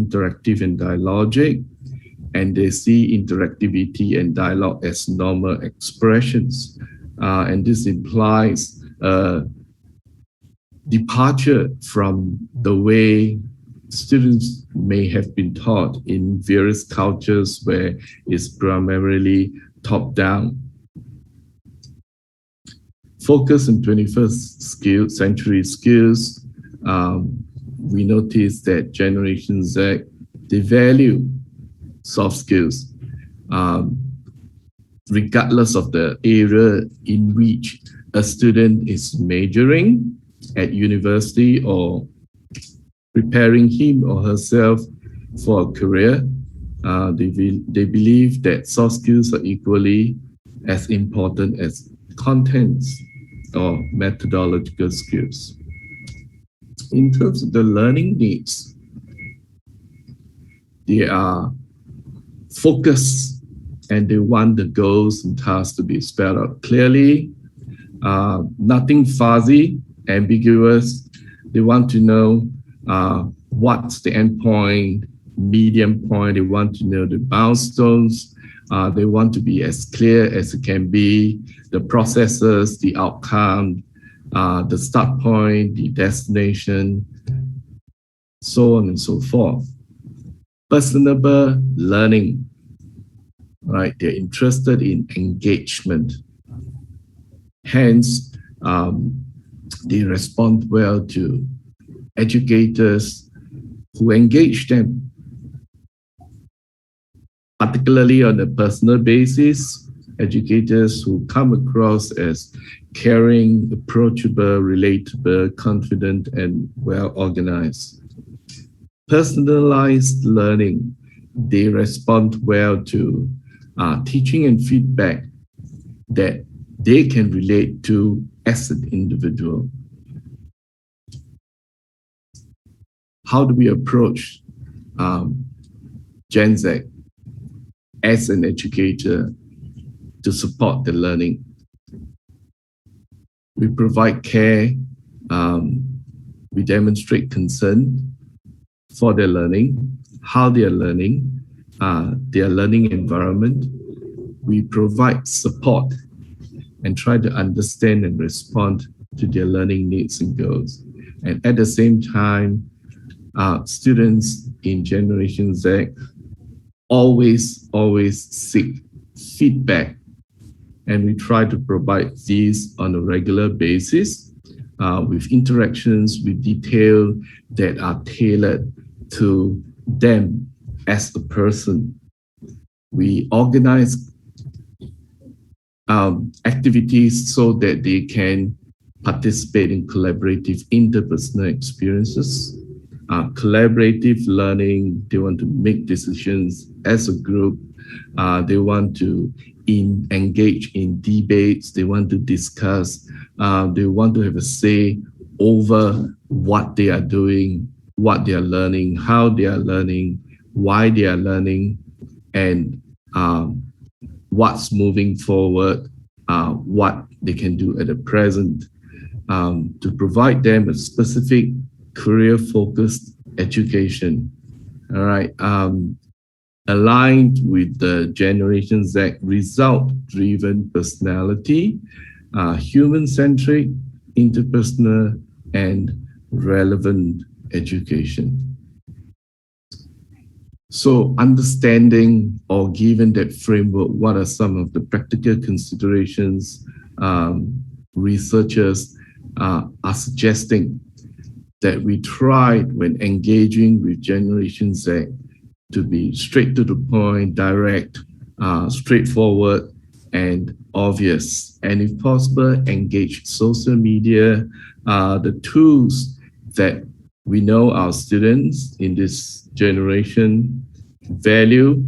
interactive and dialogic, and they see interactivity and dialogue as normal expressions. And this implies a departure from the way students may have been taught in various cultures where it's primarily top-down. Focus on 21st century skills. We notice that Generation Z, they value soft skills, regardless of the area in which a student is majoring at university or preparing him or herself for a career. They believe that soft skills are equally as important as contents or methodological skills. In terms of the learning needs, they are focused and they want the goals and tasks to be spelled out clearly, nothing fuzzy, ambiguous. They want to know what's the end point, medium point. They want to know the milestones. They want to be as clear as it can be, the processes, the outcome, the start point, the destination, so on and so forth. Personable learning, right? They're interested in engagement. Hence, they respond well to educators who engage them, particularly on a personal basis, educators who come across as caring, approachable, relatable, confident, and well-organized. Personalized learning, they respond well to teaching and feedback that they can relate to as an individual. How do we approach Gen Z as an educator to support the learning? We provide care, we demonstrate concern for their learning, how they are learning, their learning environment. We provide support and try to understand and respond to their learning needs and goals. And at the same time, students in Generation Z always seek feedback, and we try to provide these on a regular basis with interactions, with detail that are tailored to them as a person. We organize activities so that they can participate in collaborative interpersonal experiences, collaborative learning. They want to make decisions as a group. They want to engage in debates. They want to discuss. They want to have a say over what they are doing, what they are learning, how they are learning, why they are learning, and what's moving forward, what they can do at the present, to provide them a specific career-focused education. All right, aligned with the Generation Z result-driven personality, human-centric, interpersonal, and relevant education. So understanding or given that framework, what are some of the practical considerations researchers are suggesting that we tried when engaging with Generation Z to be straight to the point, direct, straightforward, and obvious. And if possible, engage social media, the tools that we know our students in this generation value,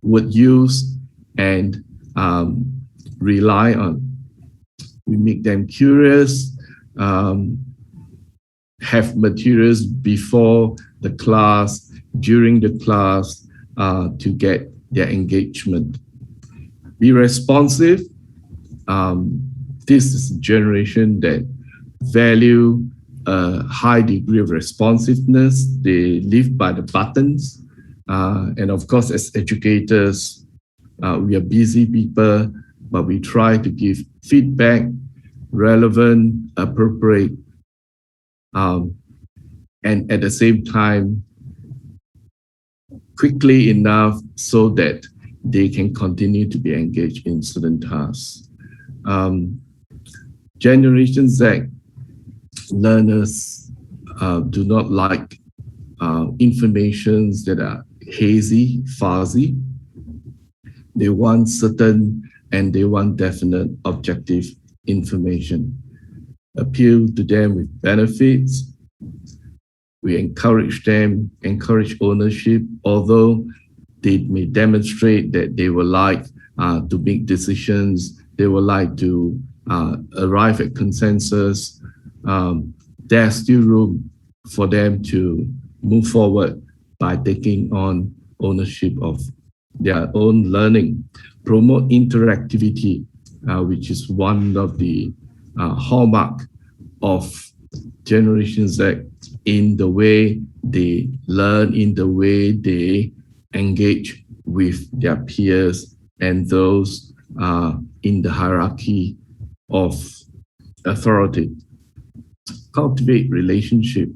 would use, and rely on. We make them curious, have materials before the class, during the class, to get their engagement. Be responsive. This is a generation that value a high degree of responsiveness. They live by the buttons. And of course, as educators, we are busy people, but we try to give feedback, relevant, appropriate, and at the same time, quickly enough so that they can continue to be engaged in certain tasks. Generation Z learners do not like informations that are hazy, fuzzy. They want certain and they want definite objective information. Appeal to them with benefits. We encourage them, encourage ownership, although they may demonstrate that they would like to make decisions, they would like to arrive at consensus. There's still room for them to move forward by taking on ownership of their own learning. Promote interactivity, which is one of the hallmark of Generation Z in the way they learn, in the way they engage with their peers and those in the hierarchy of authority. Cultivate relationship.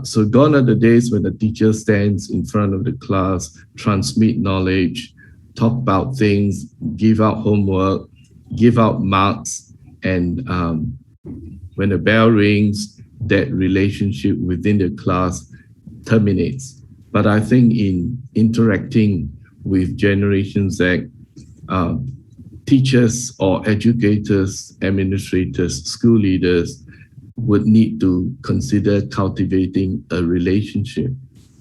So gone are the days when the teacher stands in front of the class, transmit knowledge, talk about things, give out homework, give out marks, and when the bell rings, that relationship within the class terminates. But I think in interacting with Generation Z, teachers or educators, administrators, school leaders would need to consider cultivating a relationship.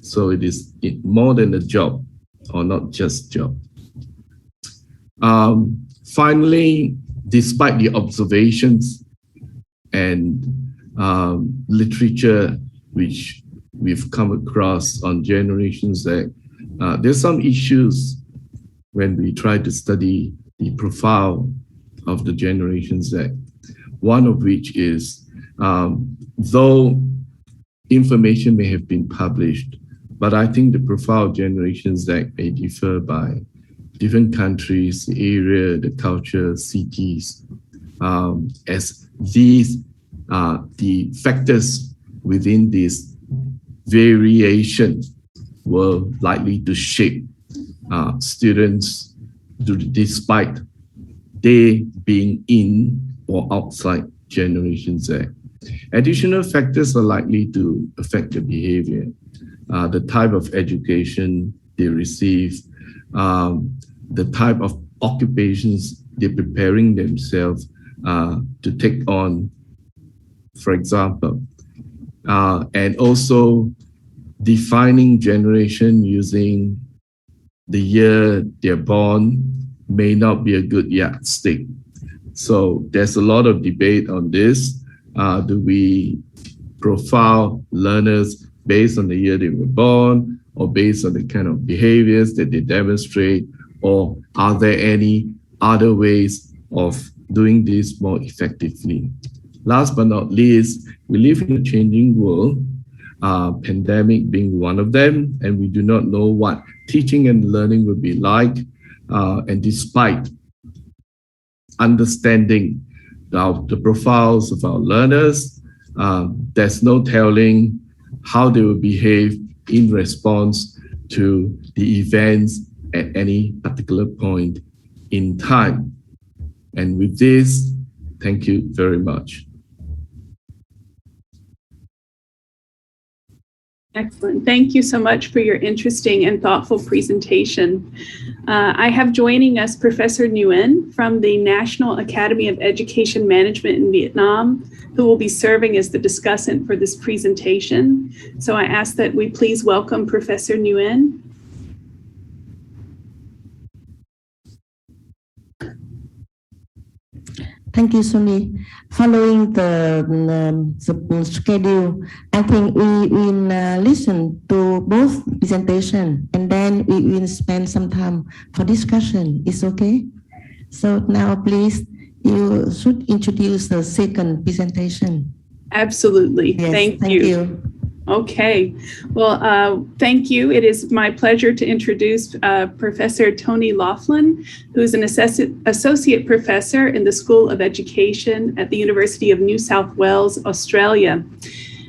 So it is more than a job or not just job. Finally, despite the observations and literature which we've come across on Generation Z, there's some issues when we try to study the profile of the Generation Z. One of which is, though information may have been published, but I think the profile of Generation Z may differ by different countries, the area, the culture, cities, as these the factors within this variation were likely to shape students despite they being in or outside Generation Z. Additional factors are likely to affect their behavior, the type of education they receive, the type of occupations they're preparing themselves to take on, for example, and also defining generation using the year they're born may not be a good yardstick. So there's a lot of debate on this. Do we profile learners based on the year they were born or based on the kind of behaviors that they demonstrate, or are there any other ways of doing this more effectively? Last but not least, we live in a changing world, pandemic being one of them, and we do not know what teaching and learning will be like. And despite understanding the profiles of our learners, there's no telling how they will behave in response to the events at any particular point in time. And with this, thank you very much. Excellent. Thank you so much for your interesting and thoughtful presentation. I have joining us Professor Nguyen from the National Academy of Education Management in Vietnam, who will be serving as the discussant for this presentation. So I ask that we please welcome Professor Nguyen. Thank you, Suni. Following the schedule, I think we will listen to both presentation and then we will spend some time for discussion. It's okay? So now, please, you should introduce the second presentation. Absolutely. Yes, Thank thank you. you. Okay. Well, thank you. It is my pleasure to introduce Professor Tony Laughlin, who is an associate professor in the School of Education at the University of New South Wales, Australia.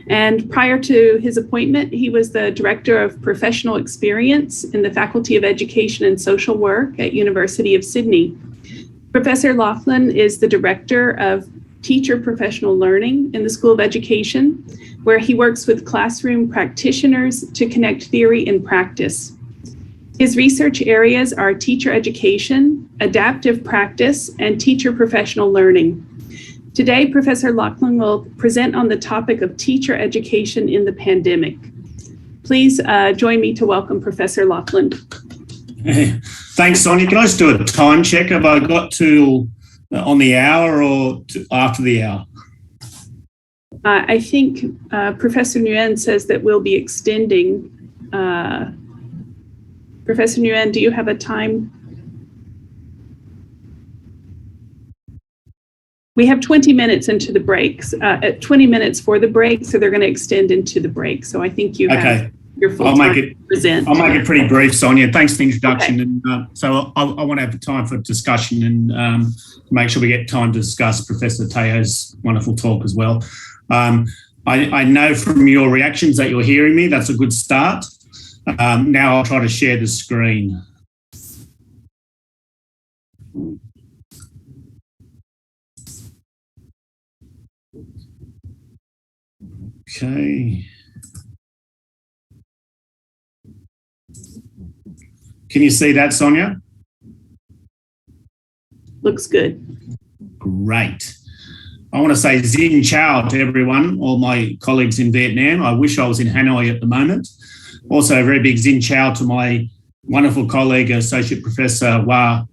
And prior to his appointment, he was the Director of Professional Experience in the Faculty of Education and Social Work at University of Sydney. Professor Laughlin is the Director of Teacher Professional Learning in the School of Education, where he works with classroom practitioners to connect theory and practice. His research areas are teacher education, adaptive practice, and teacher professional learning. Today, Professor Laughlin will present on the topic of teacher education in the pandemic. Please join me to welcome Professor Laughlin. Hey, thanks, Sonia. Can I just do a time check? Have I got to on the hour or after the hour? I think Professor Nguyen says that we'll be extending. Professor Nguyen, do you have a time? We have 20 minutes into the breaks, 20 minutes for the break, so they're going to extend into the break. So I think you have your full time to present. I'll make it pretty brief, Sonia. Thanks for the introduction. Okay. And so I want to have time for discussion and make sure we get time to discuss Professor Teo's wonderful talk as well. I know from your reactions that you're hearing me. That's a good start. Now I'll try to share the screen. Okay. Can you see that, Sonia? Looks good. Great. I want to say Xin Chao to everyone, all my colleagues in Vietnam. I wish I was in Hanoi at the moment. Also, a very big Xin Chao to my wonderful colleague, Associate Professor Hoa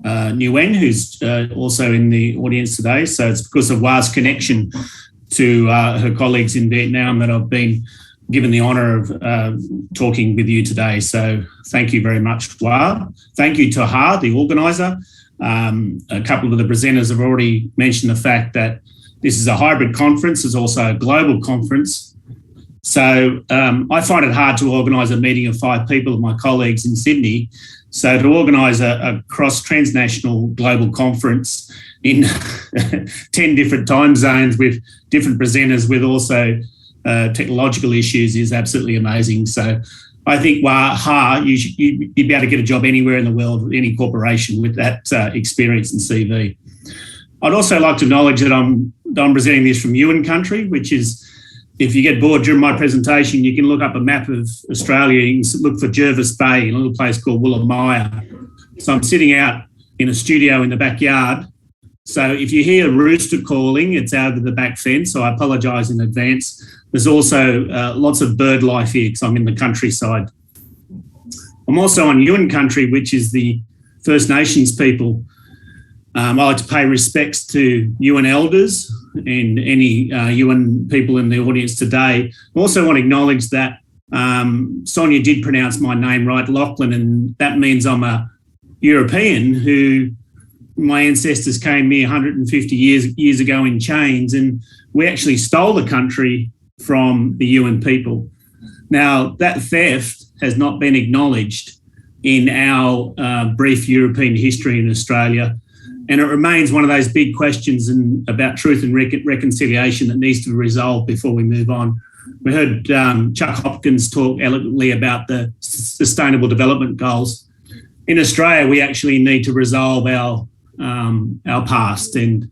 Nguyen, who's also in the audience today. So it's because of Hoa's connection to her colleagues in Vietnam that I've been given the honour of talking with you today. So thank you very much, Hoa. Thank you to Ha, the organiser. A couple of the presenters have already mentioned the fact that this is a hybrid conference. It's also a global conference. So I find it hard to organise a meeting of 5 people of my colleagues in Sydney. So to organise a cross-transnational global conference in 10 different time zones with different presenters with also technological issues is absolutely amazing. So I think you'd be able to get a job anywhere in the world, any corporation with that experience and CV. I'd also like to acknowledge that I'm presenting this from Yuan country, which is, if you get bored during my presentation, you can look up a map of Australia. You can look for Jervis Bay in a little place called Woolamaya. So I'm sitting out in a studio in the backyard. So if you hear a rooster calling, it's out of the back fence. So I apologise in advance. There's also lots of bird life here because I'm in the countryside. I'm also on Yuan country, which is the First Nations people. I like to pay respects to Yuan elders and any Yuan people in the audience today. I also want to acknowledge that Sonia did pronounce my name right, Laughlin, and that means I'm a European who my ancestors came here 150 years ago in chains, and we actually stole the country from the Yuan people. Now, that theft has not been acknowledged in our brief European history in Australia, and it remains one of those big questions about truth and reconciliation that needs to be resolved before we move on. We heard Chuck Hopkins talk eloquently about the Sustainable Development Goals. In Australia, we actually need to resolve our past, and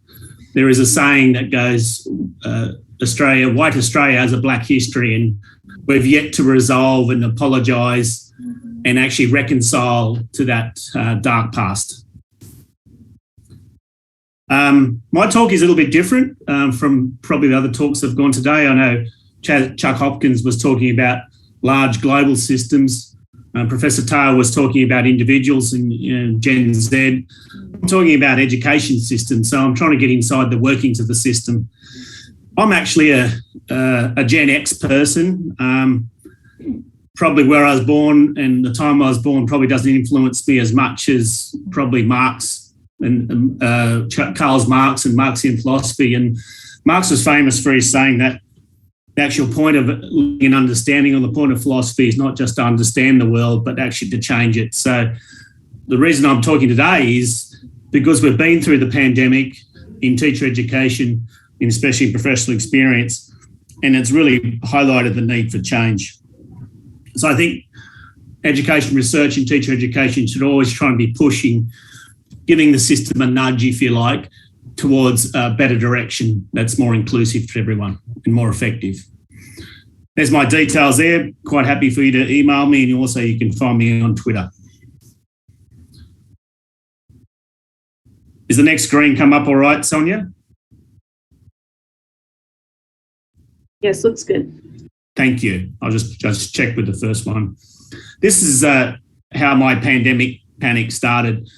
there is a saying that goes, white Australia has a black history, and we've yet to resolve and apologise and actually reconcile to that dark past. My talk is a little bit different from probably the other talks that have gone today. I know Chuck Hopkins was talking about large global systems. Professor Teo was talking about individuals and Gen Z. I'm talking about education systems, so I'm trying to get inside the workings of the system. I'm actually a Gen X person. Probably where I was born and the time I was born probably doesn't influence me as much as probably Marx and Karl Marx and Marxian philosophy. And Marx was famous for his saying that the actual point of an understanding, or the point of philosophy, is not just to understand the world, but actually to change it. So the reason I'm talking today is because we've been through the pandemic in teacher education, and especially in professional experience, and it's really highlighted the need for change. So I think education research in teacher education should always try and be pushing, giving the system a nudge, if you like, towards a better direction that's more inclusive to everyone and more effective. There's my details there. Quite happy for you to email me, and also you can find me on Twitter. Is the next screen come up all right, Sonia? Yes, looks good. Thank you. I'll just check with the first one. This is how my pandemic panic started.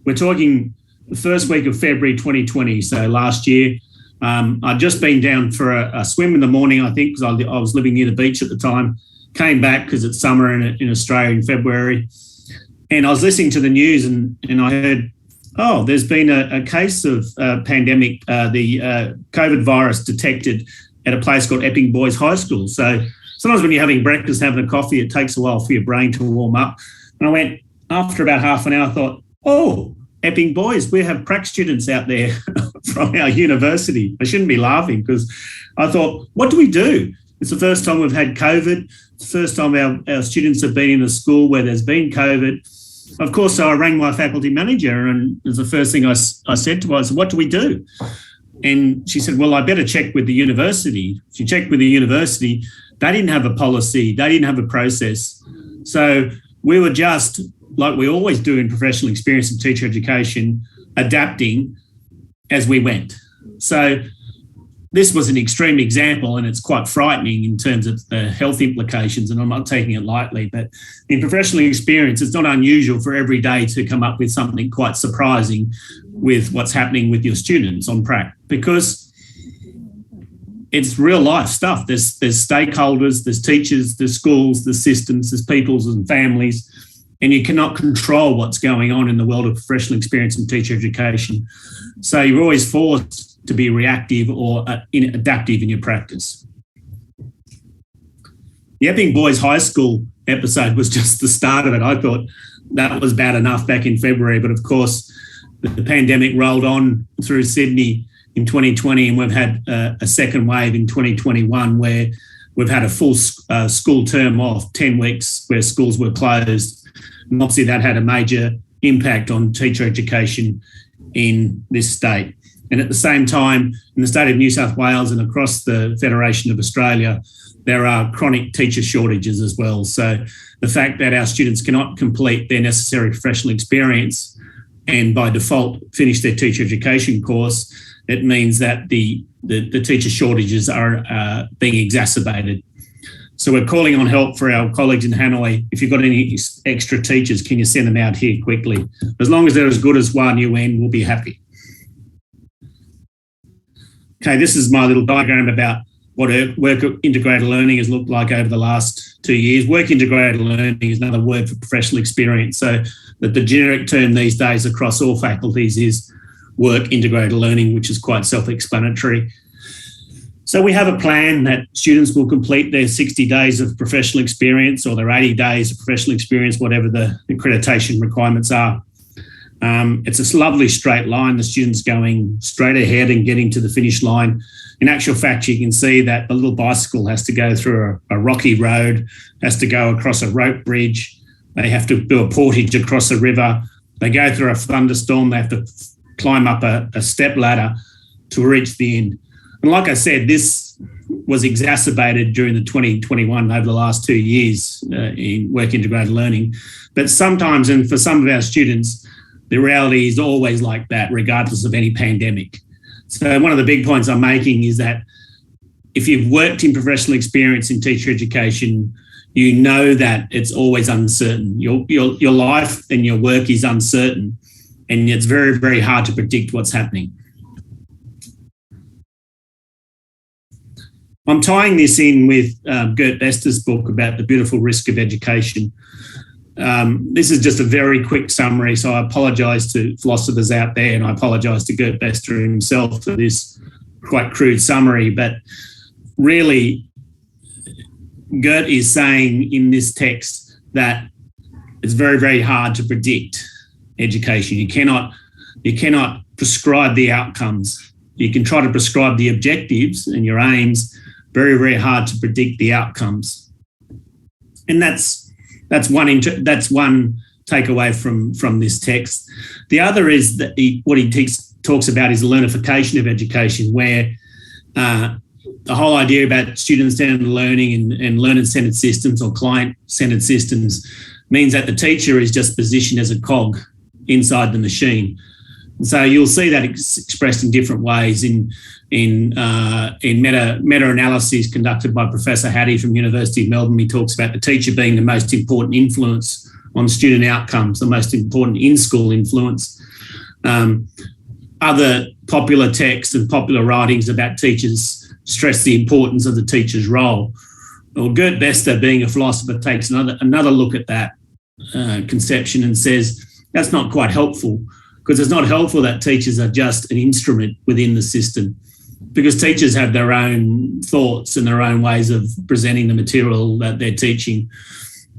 We're talking the first week of February 2020, so last year. I'd just been down for a swim in the morning, I think, because I was living near the beach at the time. Came back because it's summer in Australia in February. And I was listening to the news and I heard, oh, there's been a case of pandemic, the COVID virus detected at a place called Epping Boys High School. So sometimes when you're having breakfast, having a coffee, it takes a while for your brain to warm up. And I went, after about half an hour, I thought, oh, Epping Boys, we have prac students out there from our university. I shouldn't be laughing because I thought, what do we do? It's the first time we've had COVID. It's the first time our students have been in a school where there's been COVID. Of course, so I rang my faculty manager, and it was the first thing I said to her, I said, what do we do? And she said, well, I better check with the university. She checked with the university. They didn't have a policy. They didn't have a process. So we were just, like we always do in professional experience and teacher education, adapting as we went. So this was an extreme example, and it's quite frightening in terms of the health implications, and I'm not taking it lightly, but in professional experience, it's not unusual for every day to come up with something quite surprising with what's happening with your students on prac, because it's real life stuff. There's stakeholders, there's teachers, there's schools, there's systems, there's peoples and families, and you cannot control what's going on in the world of professional experience and teacher education. So you're always forced to be reactive or adaptive in your practice. The Epping Boys High School episode was just the start of it. I thought that was bad enough back in February, but of course the pandemic rolled on through Sydney in 2020, and we've had a second wave in 2021 where we've had a full school term off, 10 weeks where schools were closed. And obviously that had a major impact on teacher education in this state. And at the same time, in the state of New South Wales and across the Federation of Australia, there are chronic teacher shortages as well. So the fact that our students cannot complete their necessary professional experience and by default finish their teacher education course, it means that the teacher shortages are being exacerbated. So we're calling on help for our colleagues in Hanoi. If you've got any extra teachers, can you send them out here quickly? As long as they're as good as Hoa Nguyen, we'll be happy. Okay, this is my little diagram about what work integrated learning has looked like over the last 2 years. Work integrated learning is another word for professional experience. So that the generic term these days across all faculties is work integrated learning, which is quite self-explanatory. So we have a plan that students will complete their 60 days of professional experience or their 80 days of professional experience, whatever the accreditation requirements are. It's a lovely straight line, the students going straight ahead and getting to the finish line. In actual fact, you can see that the little bicycle has to go through a rocky road, has to go across a rope bridge. They have to do a portage across a river. They go through a thunderstorm. They have to climb up a step ladder to reach the end. And like I said, this was exacerbated during the 2021 over the last 2 years in work integrated learning. But sometimes, and for some of our students, the reality is always like that, regardless of any pandemic. So one of the big points I'm making is that if you've worked in professional experience in teacher education, you know that it's always uncertain. Your life and your work is uncertain, and it's very, very hard to predict what's happening. I'm tying this in with Gert Bester's book about the beautiful risk of education. This is just a very quick summary, so I apologise to philosophers out there, and I apologise to Gert Bester himself for this quite crude summary, but really Gert is saying in this text that it's very, very hard to predict education. You cannot prescribe the outcomes. You can try to prescribe the objectives and your aims, very, very hard to predict the outcomes. And that's one takeaway from this text. The other is that what he talks about is learnification of education, where the whole idea about student-centered learning and learner-centered systems or client-centered systems means that the teacher is just positioned as a cog inside the machine. So you'll see that expressed in different ways in meta-analyses conducted by Professor Hattie from University of Melbourne. He talks about the teacher being the most important influence on student outcomes, the most important in-school influence. Other popular texts and popular writings about teachers stress the importance of the teacher's role. Well, Gert Bester, being a philosopher, takes another look at that conception and says that's not quite helpful, because it's not helpful that teachers are just an instrument within the system, because teachers have their own thoughts and their own ways of presenting the material that they're teaching.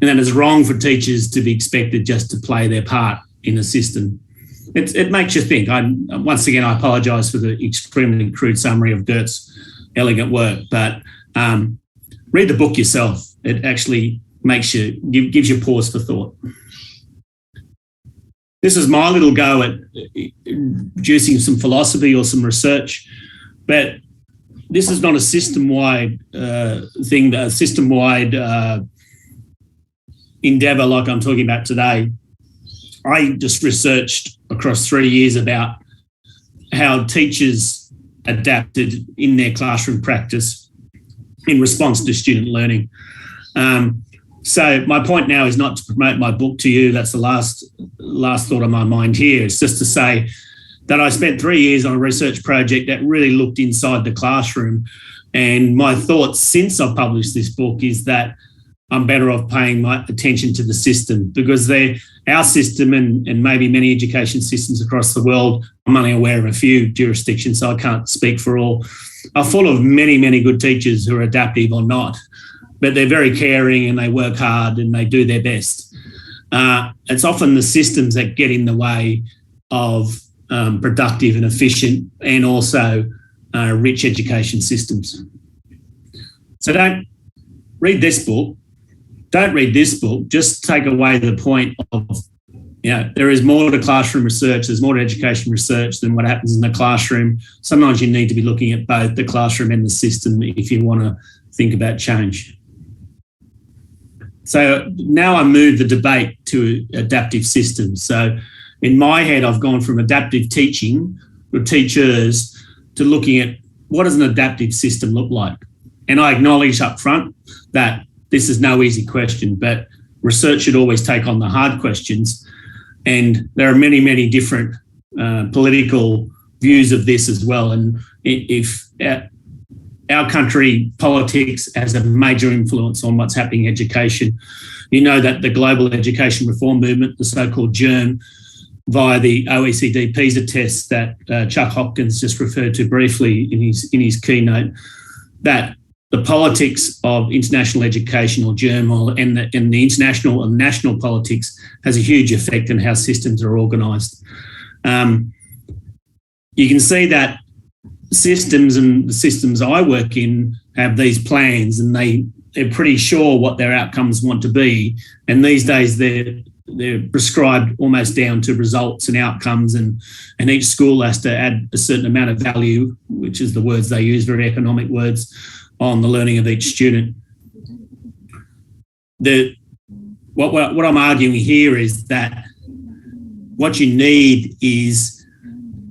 And that it's wrong for teachers to be expected just to play their part in the system. It makes you think. Once again, I apologise for the extremely crude summary of Gert's elegant work, but read the book yourself. It actually gives you pause for thought. This is my little go at producing some philosophy or some research, but this is not a system-wide thing, a system-wide endeavour like I'm talking about today. I just researched across 3 years about how teachers adapted in their classroom practice in response to student learning. So my point now is not to promote my book to you. That's the last thought on my mind here. It's just to say that I spent 3 years on a research project that really looked inside the classroom. And my thoughts since I published this book is that I'm better off paying my attention to the system, because our system and maybe many education systems across the world, I'm only aware of a few jurisdictions, so I can't speak for all, are full of many, many good teachers who are adaptive or not, but they're very caring and they work hard and they do their best. It's often the systems that get in the way of productive and efficient and also rich education systems. So don't read this book. Don't read this book. Just take away the point of, there is more to classroom research, there's more to education research than what happens in the classroom. Sometimes you need to be looking at both the classroom and the system if you want to think about change. So now I move the debate to adaptive systems. So in my head, I've gone from adaptive teaching with teachers to looking at what does an adaptive system look like? And I acknowledge up front that this is no easy question, but research should always take on the hard questions. And there are many, many different political views of this as well. And if our country politics has a major influence on what's happening in education, you know that the global education reform movement, the so-called GERM, via the OECD PISA test that Chuck Hopkins just referred to briefly in his keynote, that the politics of international education, or GERM, and the international and national politics has a huge effect on how systems are organised. You can see that systems and the systems I work in have these plans, and they're pretty sure what their outcomes want to be. And these days they're prescribed almost down to results and outcomes, and each school has to add a certain amount of value, which is the words they use, very economic words, on the learning of each student. What I'm arguing here is that what you need is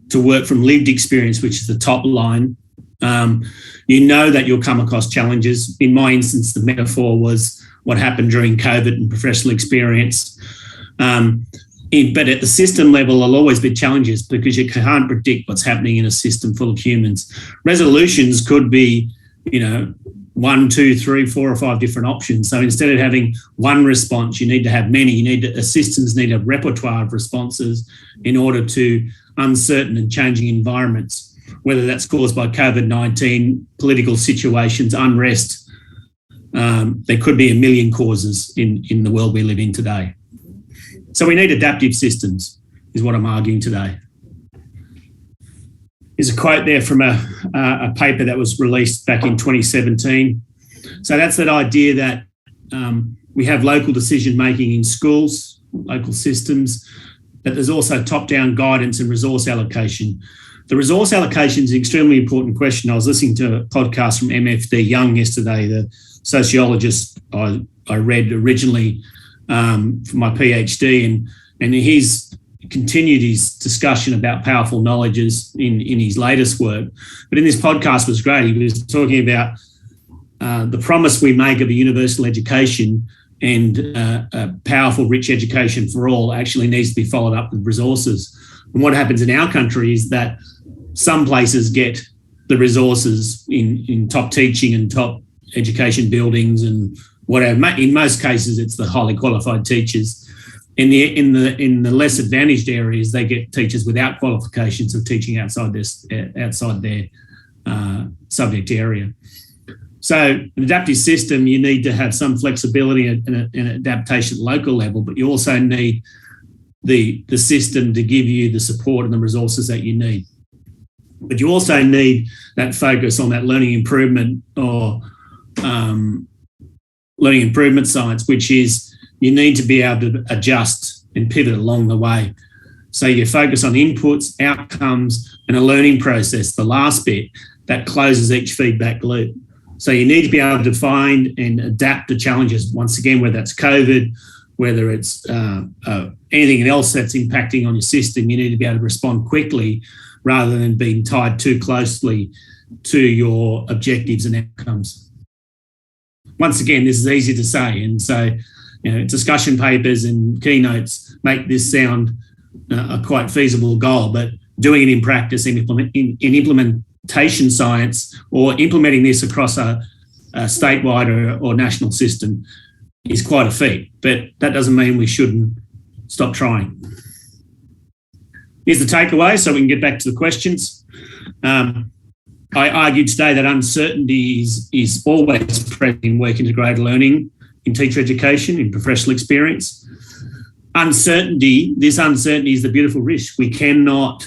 to work from lived experience, which is the top line. You know that you'll come across challenges. In my instance, the metaphor was what happened during COVID and professional experience. But at the system level, there'll always be challenges because you can't predict what's happening in a system full of humans. Resolutions could be 1, 2, 3, 4 or 5 different options. So instead of having one response, you need to have many. Systems need a repertoire of responses in order to uncertain and changing environments. whether that's caused by COVID-19, political situations, unrest. There could be a million causes in the world we live in today. So we need adaptive systems, is what I'm arguing today. There's a quote there from a paper that was released back in 2017. So that's that idea that we have local decision-making in schools, local systems, but there's also top-down guidance and resource allocation. The resource allocation is an extremely important question. I was listening to a podcast from MFD Young yesterday, the sociologist I read originally for my PhD, and he's continued his discussion about powerful knowledges in his latest work. But in this podcast was great. He was talking about the promise we make of a universal education and a powerful, rich education for all actually needs to be followed up with resources. And what happens in our country is that some places get the resources in top teaching and top education buildings and whatever. In most cases, it's the highly qualified teachers. In the less advantaged areas, they get teachers without qualifications of teaching outside their subject area. So an adaptive system, you need to have some flexibility and adaptation at local level, but you also need the system to give you the support and the resources that you need. But you also need that focus on that learning improvement or learning improvement science, which is you need to be able to adjust and pivot along the way. So you focus on inputs, outcomes, and a learning process, the last bit, that closes each feedback loop. So you need to be able to find and adapt to challenges, once again, whether that's COVID, whether it's anything else that's impacting on your system, you need to be able to respond quickly rather than being tied too closely to your objectives and outcomes. Once again, this is easy to say, and so discussion papers and keynotes make this sound a quite feasible goal, but doing it in practice in implementation science or implementing this across a statewide or national system is quite a feat, but that doesn't mean we shouldn't stop trying. Here's the takeaway so we can get back to the questions. I argued today that uncertainty is always present in work integrated learning, in teacher education, in professional experience. This uncertainty is the beautiful risk. We cannot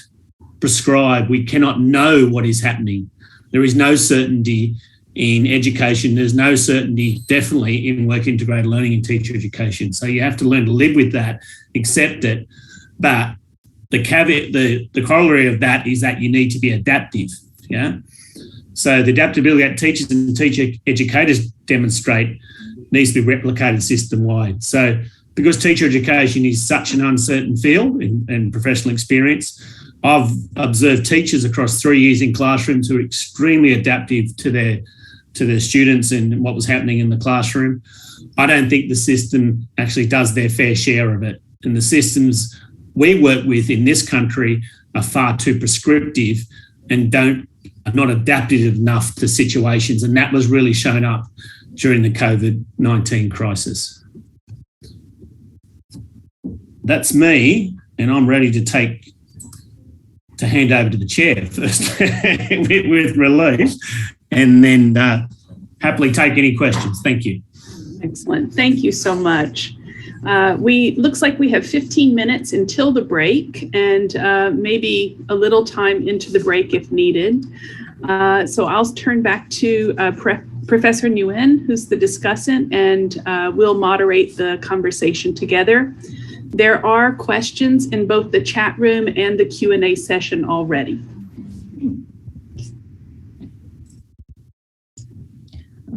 prescribe, we cannot know what is happening. There is no certainty in education. There's no certainty definitely in work integrated learning and teacher education. So you have to learn to live with that, accept it. But the caveat, the corollary of that is that you need to be adaptive. Yeah. So the adaptability that teachers and teacher educators demonstrate needs to be replicated system-wide. So because teacher education is such an uncertain field in professional experience, I've observed teachers across 3 years in classrooms who are extremely adaptive to their students and what was happening in the classroom. I don't think the system actually does their fair share of it. And the systems we work with in this country are far too prescriptive and are not adaptive enough to situations. And that was really shown up during the COVID-19 crisis. That's me, and I'm ready to hand over to the chair first with relief, and then happily take any questions. Thank you. Excellent. Thank you so much. Looks like we have 15 minutes until the break, and maybe a little time into the break if needed. So I'll turn back to Professor Nguyen, who's the discussant, and we'll moderate the conversation together. There are questions in both the chat room and the Q&A session already.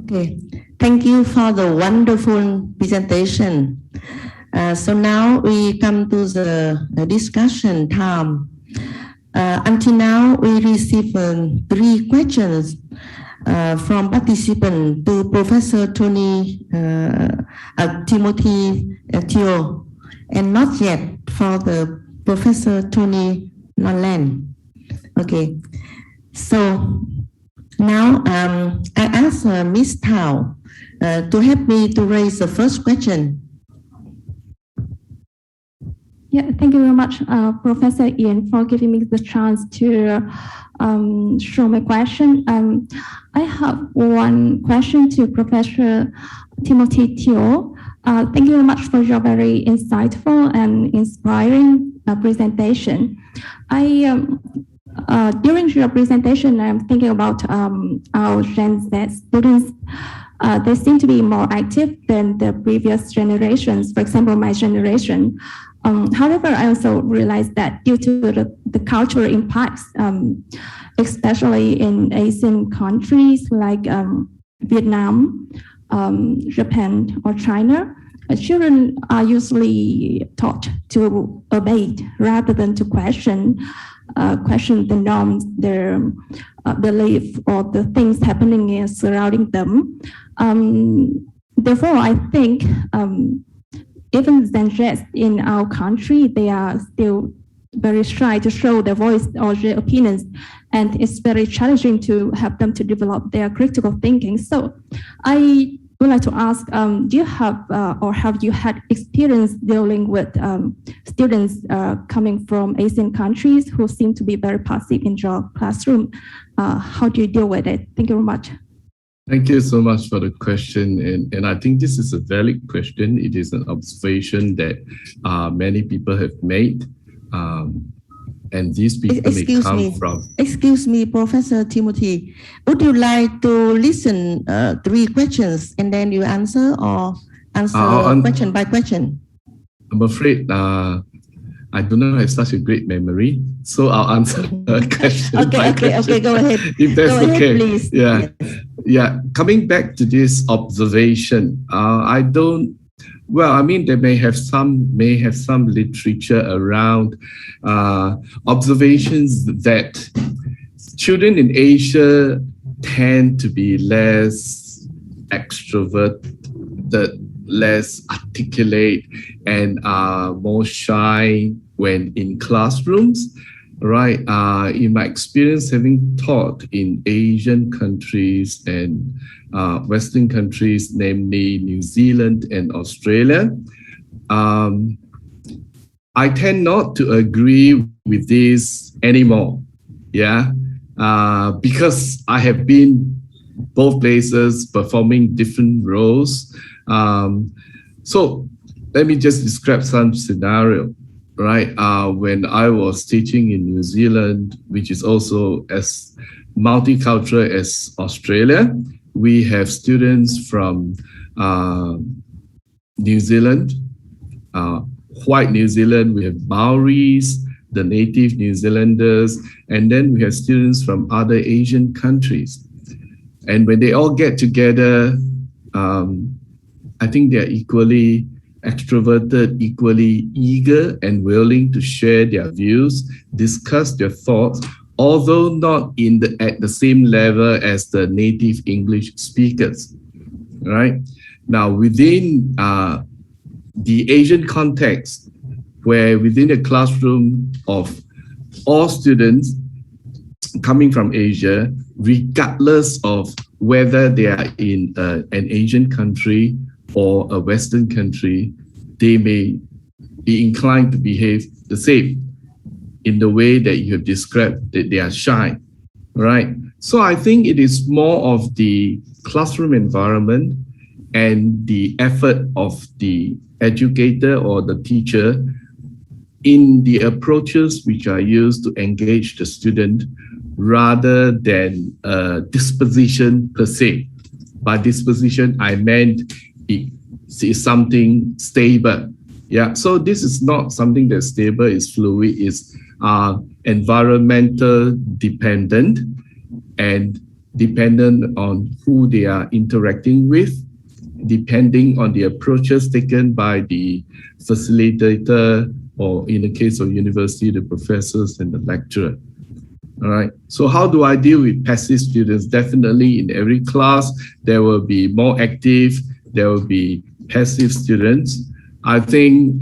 Okay, thank you for the wonderful presentation. So now we come to the discussion time. Until now, we received 3 questions from participants to Professor Timothy Theo, and not yet for the Professor Tony Nolan. Okay, so now I ask Ms. Thảo to help me to raise the first question. Yeah, thank you very much, Professor Ian, for giving me the chance to show my question. I have one question to Professor Timothy Theo. Thank you very much for your very insightful and inspiring presentation. During your presentation, I'm thinking about our Gen Z students. They seem to be more active than the previous generations, for example, my generation. However, I also realized that due to the cultural impacts, especially in Asian countries like Vietnam, Japan, or China, children are usually taught to obey rather than to question the norms, their belief, or the things happening surrounding them. Therefore, I think even Gen Z in our country, they are still very shy to show their voice or their opinions, and it's very challenging to help them to develop their critical thinking. So I would like to ask, do you have or have you had experience dealing with students coming from Asian countries who seem to be very passive in your classroom? How do you deal with it? Thank you very much. Thank you so much for the question. And I think this is a valid question. It is an observation that many people have made. And these people may come from... Excuse me, Professor Timothy. Would you like to listen 3 questions and then you answer, or answer question by question? I'm afraid I do not have such a great memory, so I'll answer question by question. Okay, go ahead. If that's go okay. Ahead, please. Yeah. Yes. Yeah. Coming back to this observation, I don't... Well, I mean, they may have some literature around observations that children in Asia tend to be less extroverted, less articulate, and are more shy when in classrooms, right? In my experience, having taught in Asian countries and Western countries, namely New Zealand and Australia, I tend not to agree with this anymore. Yeah, because I have been both places performing different roles. So let me just describe some scenario, right? When I was teaching in New Zealand, which is also as multicultural as Australia, we have students from New Zealand, white New Zealand, we have Maoris, the native New Zealanders, and then we have students from other Asian countries. And when they all get together, I think they're equally extroverted, equally eager and willing to share their views, discuss their thoughts, although not at the same level as the native English speakers, right? Now, within the Asian context, where within a classroom of all students coming from Asia, regardless of whether they are in an Asian country or a Western country, they may be inclined to behave the same in the way that you have described, that they are shy, right? So I think it is more of the classroom environment and the effort of the educator or the teacher in the approaches which are used to engage the student rather than disposition per se. By disposition, I meant it is something stable. Yeah, so this is not something that's stable, it's fluid, it's environmental dependent and dependent on who they are interacting with, depending on the approaches taken by the facilitator, or in the case of university, the professors and the lecturer. All right, so how do I deal with passive students? Definitely in every class, there will be more active, there will be passive students. I think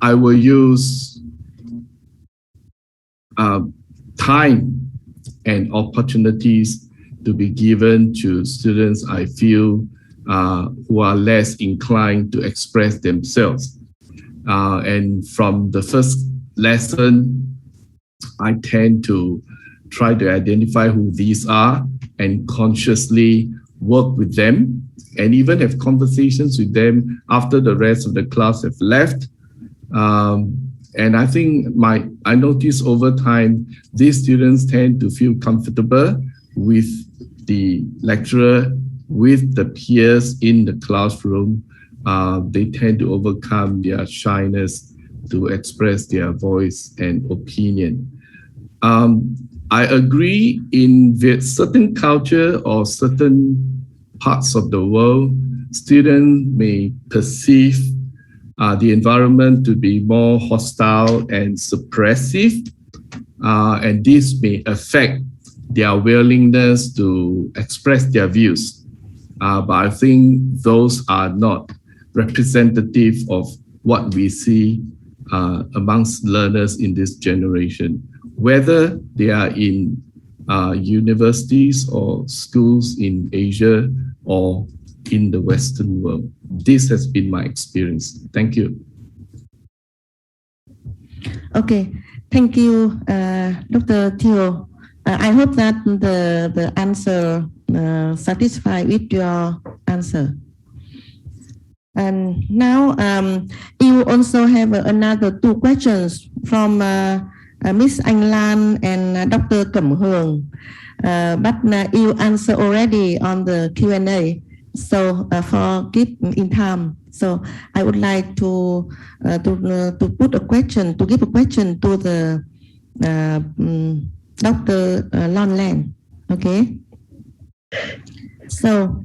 I will use time and opportunities to be given to students I feel who are less inclined to express themselves. And from the first lesson, I tend to try to identify who these are and consciously work with them and even have conversations with them after the rest of the class have left. And I think I notice over time, these students tend to feel comfortable with the lecturer, with the peers in the classroom. They tend to overcome their shyness to express their voice and opinion. I agree in certain culture or certain parts of the world, students may perceive the environment to be more hostile and suppressive, and this may affect their willingness to express their views. But I think those are not representative of what we see amongst learners in this generation, whether they are in universities or schools in Asia or in the Western world. This has been my experience. Thank you. Okay, thank you, Dr. Theo. I hope that the answer satisfied with your answer. And now you also have another two questions from Miss Anh Lan and Dr. Cẩm Hường, but you answer already on the Q&A. So for keep in time, so I would like to put a question, to give a question to the Dr. Lon Lan. Okay. So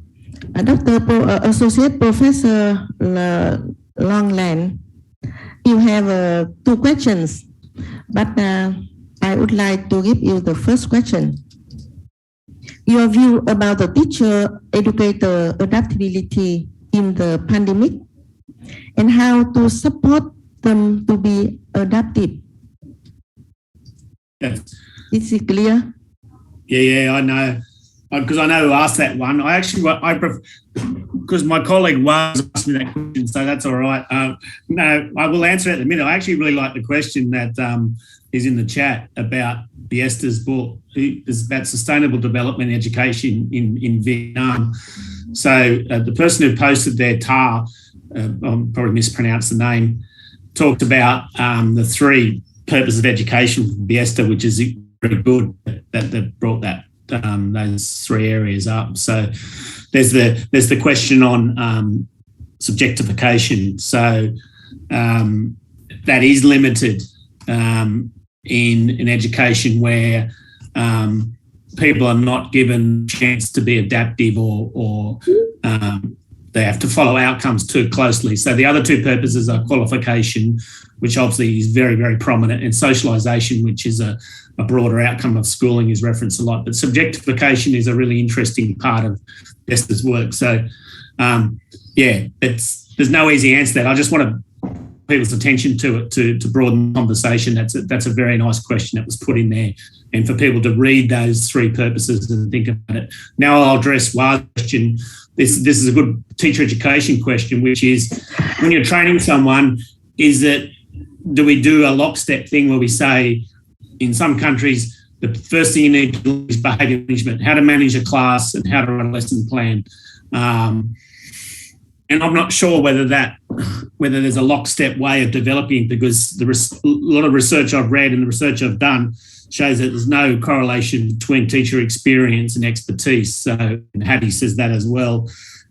Associate Professor Lon Lan, you have two questions, but I would like to give you the first question. Your view about the teacher-educator adaptability in the pandemic and how to support them to be adaptive. Yes. Is it clear? Yeah, I know. Because I know who asked that one. Because my colleague was asking me that question, so that's all right. No, I will answer it in a minute. I actually really like the question that is in the chat about Biesta's book. It's about sustainable development education in Vietnam. So the person who posted their Thảo, I'll probably mispronounce the name, talked about the three purposes of education from Biesta, which is very good that they brought that those three areas up. So there's the question on subjectification. So that is limited in an education where people are not given a chance to be adaptive or they have to follow outcomes too closely. So the other two purposes are qualification, which obviously is very, very prominent, and socialisation, which is a broader outcome of schooling, is referenced a lot. But subjectification is a really interesting part of Biesta's work. So, there's no easy answer to that. I just want people's attention to it to broaden the conversation. That's a very nice question that was put in there, and for people to read those three purposes and think about it. Now I'll address Wa's question. This is a good teacher education question, which is, when you're training someone, do we do a lockstep thing where we say, in some countries, the first thing you need to do is behaviour management, how to manage a class and how to run a lesson plan. And I'm not sure whether there's a lockstep way of developing, because a lot of research I've read and the research I've done shows that there's no correlation between teacher experience and expertise. So, and Hattie says that as well,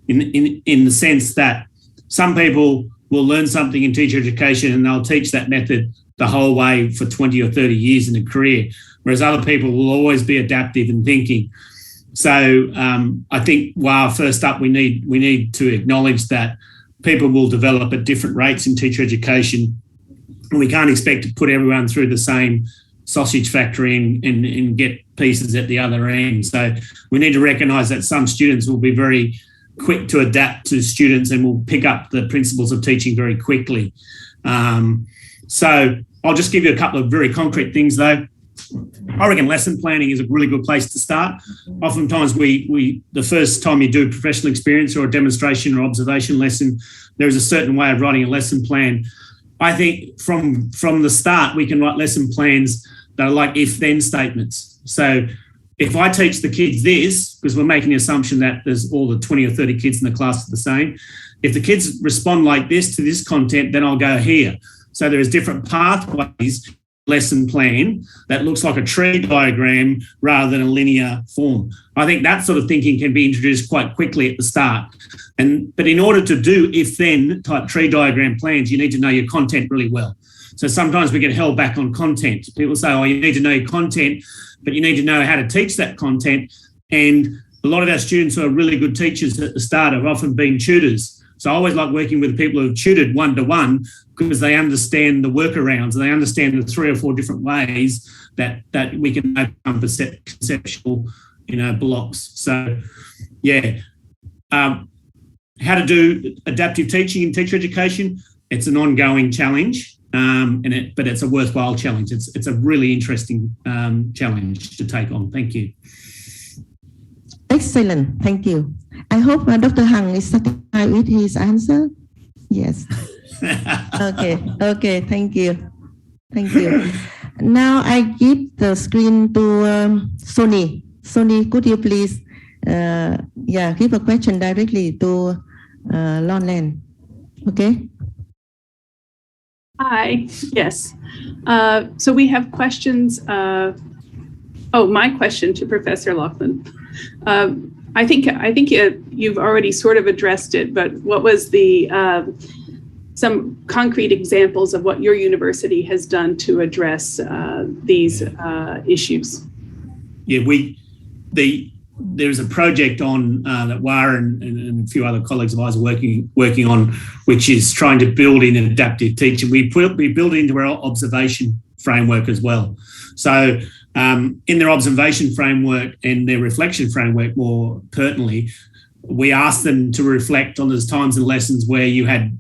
in the sense that some people will learn something in teacher education and they'll teach that method the whole way for 20 or 30 years in a career, whereas other people will always be adaptive and thinking. So I think, first up, we need to acknowledge that people will develop at different rates in teacher education, and we can't expect to put everyone through the same sausage factory and get pieces at the other end. So we need to recognise that some students will be very quick to adapt to students and will pick up the principles of teaching very quickly. So I'll just give you a couple of very concrete things, though. I reckon lesson planning is a really good place to start. Oftentimes the first time you do a professional experience or a demonstration or observation lesson, there is a certain way of writing a lesson plan. I think from the start, we can write lesson plans that are like if-then statements. So if I teach the kids this, because we're making the assumption that there's all the 20 or 30 kids in the class are the same, if the kids respond like this to this content, then I'll go here. So there's different pathways lesson plan that looks like a tree diagram rather than a linear form. I think that sort of thinking can be introduced quite quickly at the start. But in order to do if-then type tree diagram plans, you need to know your content really well. So sometimes we get held back on content. People say, oh, you need to know your content, but you need to know how to teach that content. And a lot of our students who are really good teachers at the start have often been tutors. So I always like working with people who've tutored one-to-one because they understand the workarounds and they understand the 3 or 4 different ways that we can overcome conceptual, blocks. So, yeah. How to do adaptive teaching in teacher education, it's an ongoing challenge, but it's a worthwhile challenge. It's a really interesting challenge to take on. Thank you. Excellent. Thank you. I hope Dr. Hằng is satisfied with his answer. Yes. Okay. Thank you. Now I give the screen to Sony. Sony, could you please give a question directly to Lonlan? Okay. Hi. Yes. So we have questions. My question to Professor Lachlan. I think you've already sort of addressed it, but what was the some concrete examples of what your university has done to address these issues? Yeah, there's a project on that Wara and a few other colleagues of ours are working on, which is trying to build in an adaptive teaching. We build it into our observation framework as well. So in their observation framework and their reflection framework, more pertinently, we asked them to reflect on those times and lessons where you had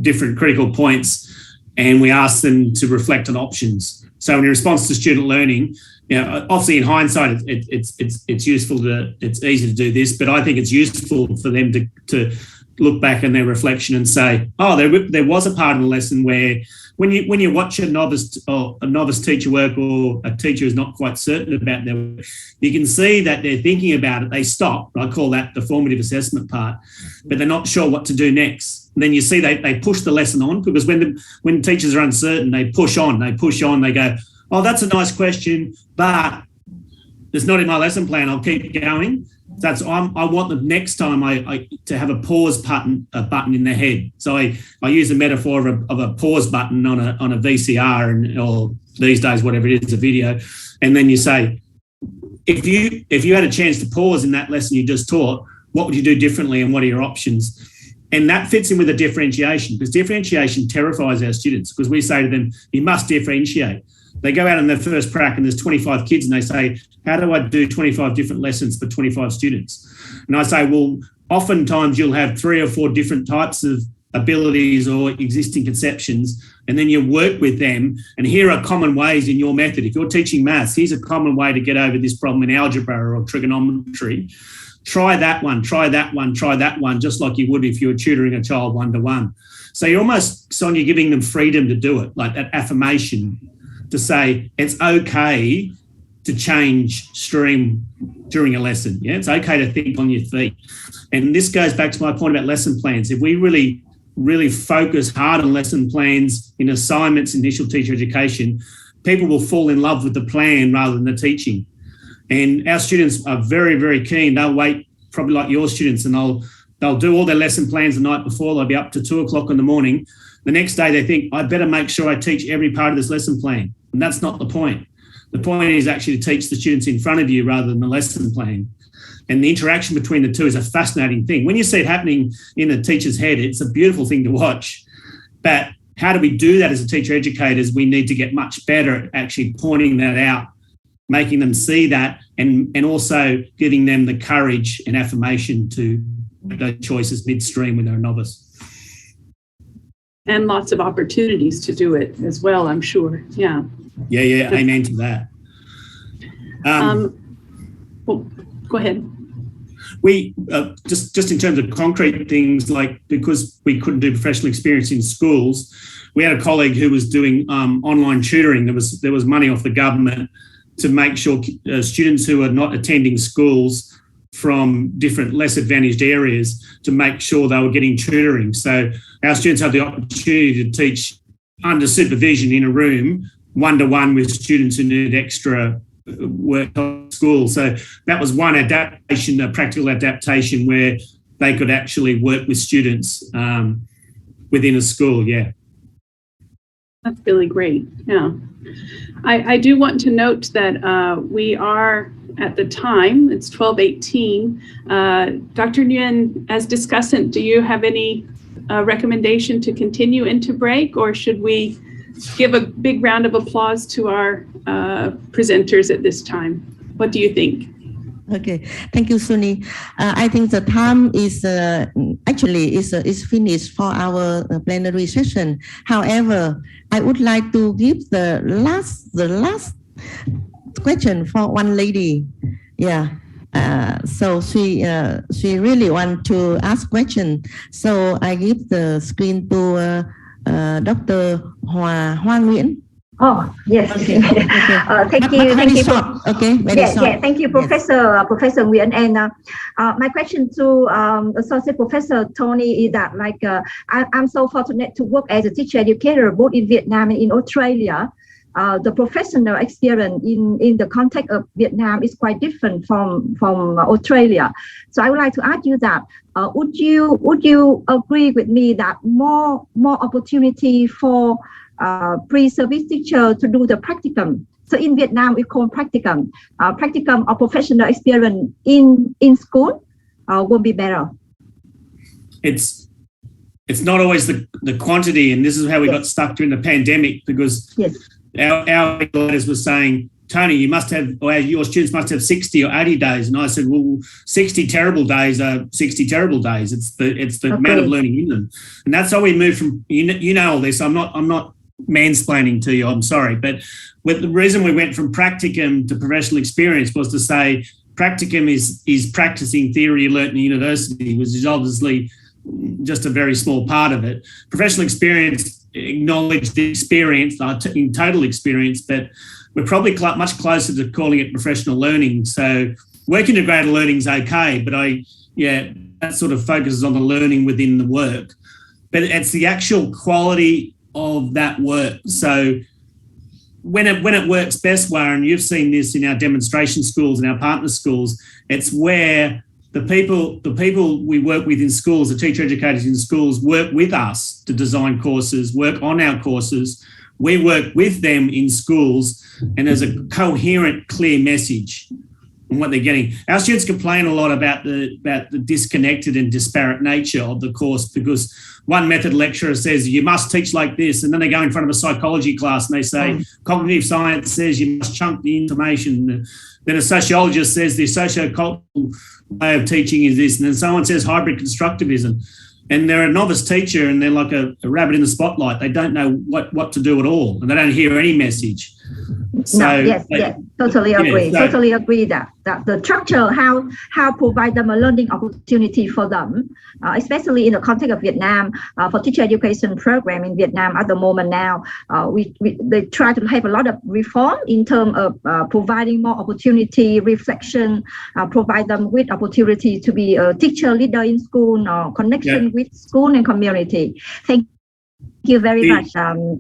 different critical points, and we asked them to reflect on options. So in response to student learning, obviously in hindsight, it's useful it's easy to do this, but I think it's useful for them to look back in their reflection and say, oh, there was a part of the lesson where when you watch a novice teacher work or a teacher who's not quite certain about their work, you can see that they're thinking about it. They stop. I call that the formative assessment part, but they're not sure what to do next. And then you see they push the lesson on, because when teachers are uncertain, they push on. They go, oh, that's a nice question, but it's not in my lesson plan. I'll keep going. I want the next time I to have a pause button in their head. So I use a metaphor of a pause button on a VCR or these days whatever it is, a video, and then you say, if you had a chance to pause in that lesson you just taught, what would you do differently and what are your options? And that fits in with the differentiation, because differentiation terrifies our students, because we say to them, you must differentiate. They go out in their first prac and there's 25 kids and they say, how do I do 25 different lessons for 25 students? And I say, well, oftentimes you'll have 3 or 4 different types of abilities or existing conceptions, and then you work with them, and here are common ways in your method. If you're teaching maths, here's a common way to get over this problem in algebra or trigonometry. Try that one, just like you would if you were tutoring a child one-to-one. So you're almost, Sonia, giving them freedom to do it, like that affirmation, to say it's okay to change stream during a lesson. Yeah, it's okay to think on your feet. And this goes back to my point about lesson plans. If we really, really focus hard on lesson plans in assignments, initial teacher education, people will fall in love with the plan rather than the teaching. And our students are very, very keen. They'll wait, probably like your students, and they'll do all their lesson plans the night before. They'll be up to 2 o'clock in the morning. The next day they think, I better make sure I teach every part of this lesson plan. And that's not the point. The point is actually to teach the students in front of you rather than the lesson plan. And the interaction between the two is a fascinating thing. When you see it happening in a teacher's head, it's a beautiful thing to watch. But how do we do that as a teacher educators? We need to get much better at actually pointing that out, making them see that, and also giving them the courage and affirmation to make those choices midstream when they're a novice. And lots of opportunities to do it as well, I'm sure. Yeah. Yeah. Amen to that. Well, go ahead. We just in terms of concrete things, like because we couldn't do professional experience in schools, we had a colleague who was doing online tutoring. There was money off the government to make sure students who are not attending schools from different less advantaged areas, to make sure they were getting tutoring. So our students had the opportunity to teach under supervision in a room, one-to-one with students who needed extra work at school. So that was one adaptation, a practical adaptation where they could actually work with students within a school. Yeah. That's really great. Yeah. I do want to note that we are at the time, it's 12:18. Dr. Nguyen, as discussant, do you have any recommendation to continue into break, or should we give a big round of applause to our presenters at this time? What do you think? Okay, thank you, Suni. I think the time is actually is finished for our plenary session. However, I would like to give the last question for one lady. Yeah. So she really want to ask question. So I give the screen to Dr. Hoa Nguyễn. Oh, yes. Okay. Thank you. Thank you. Okay, very short. Yeah, thank you, Professor Yes. Professor Nguyen. And my question to Associate Professor Tony is that, like, I'm so fortunate to work as a teacher educator both in Vietnam and in Australia. The professional experience in the context of Vietnam is quite different from Australia. So I would like to ask you that would you agree with me that more opportunity for pre-service teacher to do the practicum? So in Vietnam we call practicum or professional experience in school will be better. It's not always the quantity, and this is how we got stuck during the pandemic, because our leaders were saying, Tony, you must have, or your students must have 60 or 80 days. And I said, well, 60 terrible days are 60 terrible days. It's the amount of learning in them. And that's how we moved from, you know all this. I'm not mansplaining to you, I'm sorry. But the reason we went from practicum to professional experience was to say practicum is practicing theory you learnt in university, which is obviously just a very small part of it. Professional experience acknowledge the experience, in total experience, but we're probably much closer to calling it professional learning. So work integrated learning is okay, but that sort of focuses on the learning within the work. But it's the actual quality of that work. So when it works best, Warren, you've seen this in our demonstration schools and our partner schools, it's where the people we work with in schools, the teacher educators in schools, work with us to design courses, work on our courses. We work with them in schools, and there's a coherent, clear message on what they're getting. Our students complain a lot about the disconnected and disparate nature of the course, because one method lecturer says you must teach like this, and then they go in front of a psychology class and they say cognitive science says you must chunk the information. Then a sociologist says the socio-cultural way of teaching is this, and then someone says hybrid constructivism. And they're a novice teacher and they're like a rabbit in the spotlight. They don't know what to do at all, and they don't hear any message. So totally agree. Totally agree that the structure, how provide them a learning opportunity for them, especially in the context of Vietnam, for teacher education program in Vietnam at the moment now, they try to have a lot of reform in terms of providing more opportunity, reflection, provide them with opportunity to be a teacher leader in school or connection with school and community. Thank you very much,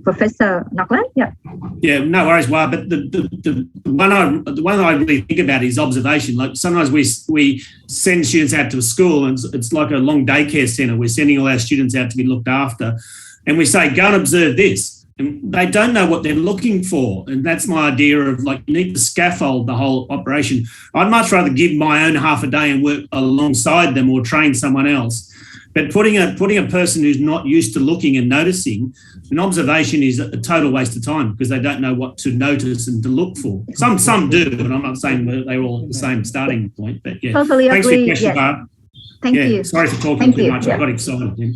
Professor Nguyen. Yeah, no worries, Wah. But the one I really think about is observation. Like sometimes we send students out to a school and it's like a long daycare centre. We're sending all our students out to be looked after, and we say, go and observe this. And they don't know what they're looking for. And that's my idea of, like, you need to scaffold the whole operation. I'd much rather give my own half a day and work alongside them or train someone else. But putting a person who's not used to looking and noticing, an observation is a total waste of time, because they don't know what to notice and to look for. Some do, and I'm not saying they're all at the same starting point. But yeah, totally thanks agree. for your question, Barb. Thank you. Sorry for talking too much. I got excited.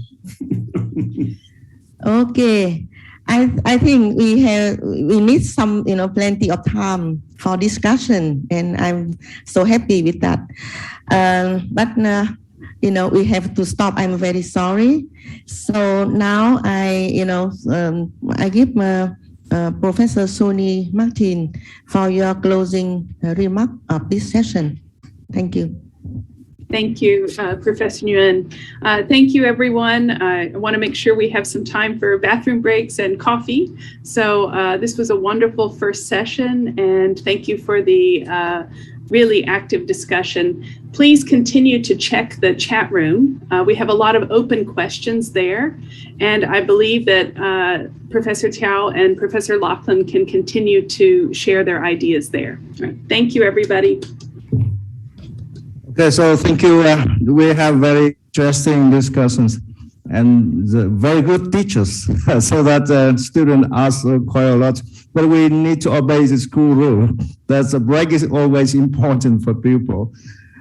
Okay. I think we need some, plenty of time for discussion, and I'm so happy with that. But we have to stop. I'm very sorry. So now I give Professor Sony Martin for your closing remark of this session. Thank you. Thank you, Professor Nguyen. Thank you, everyone. I want to make sure we have some time for bathroom breaks and coffee. So this was a wonderful first session, and thank you for the really active discussion. Please continue to check the chat room. We have a lot of open questions there, and I believe that Professor Thao and Professor Lachlan can continue to share their ideas there. Right. Thank you, everybody. Okay, so thank you. We have very interesting discussions and very good teachers, so that students ask quite a lot. But we need to obey the school rule. That the break is always important for people.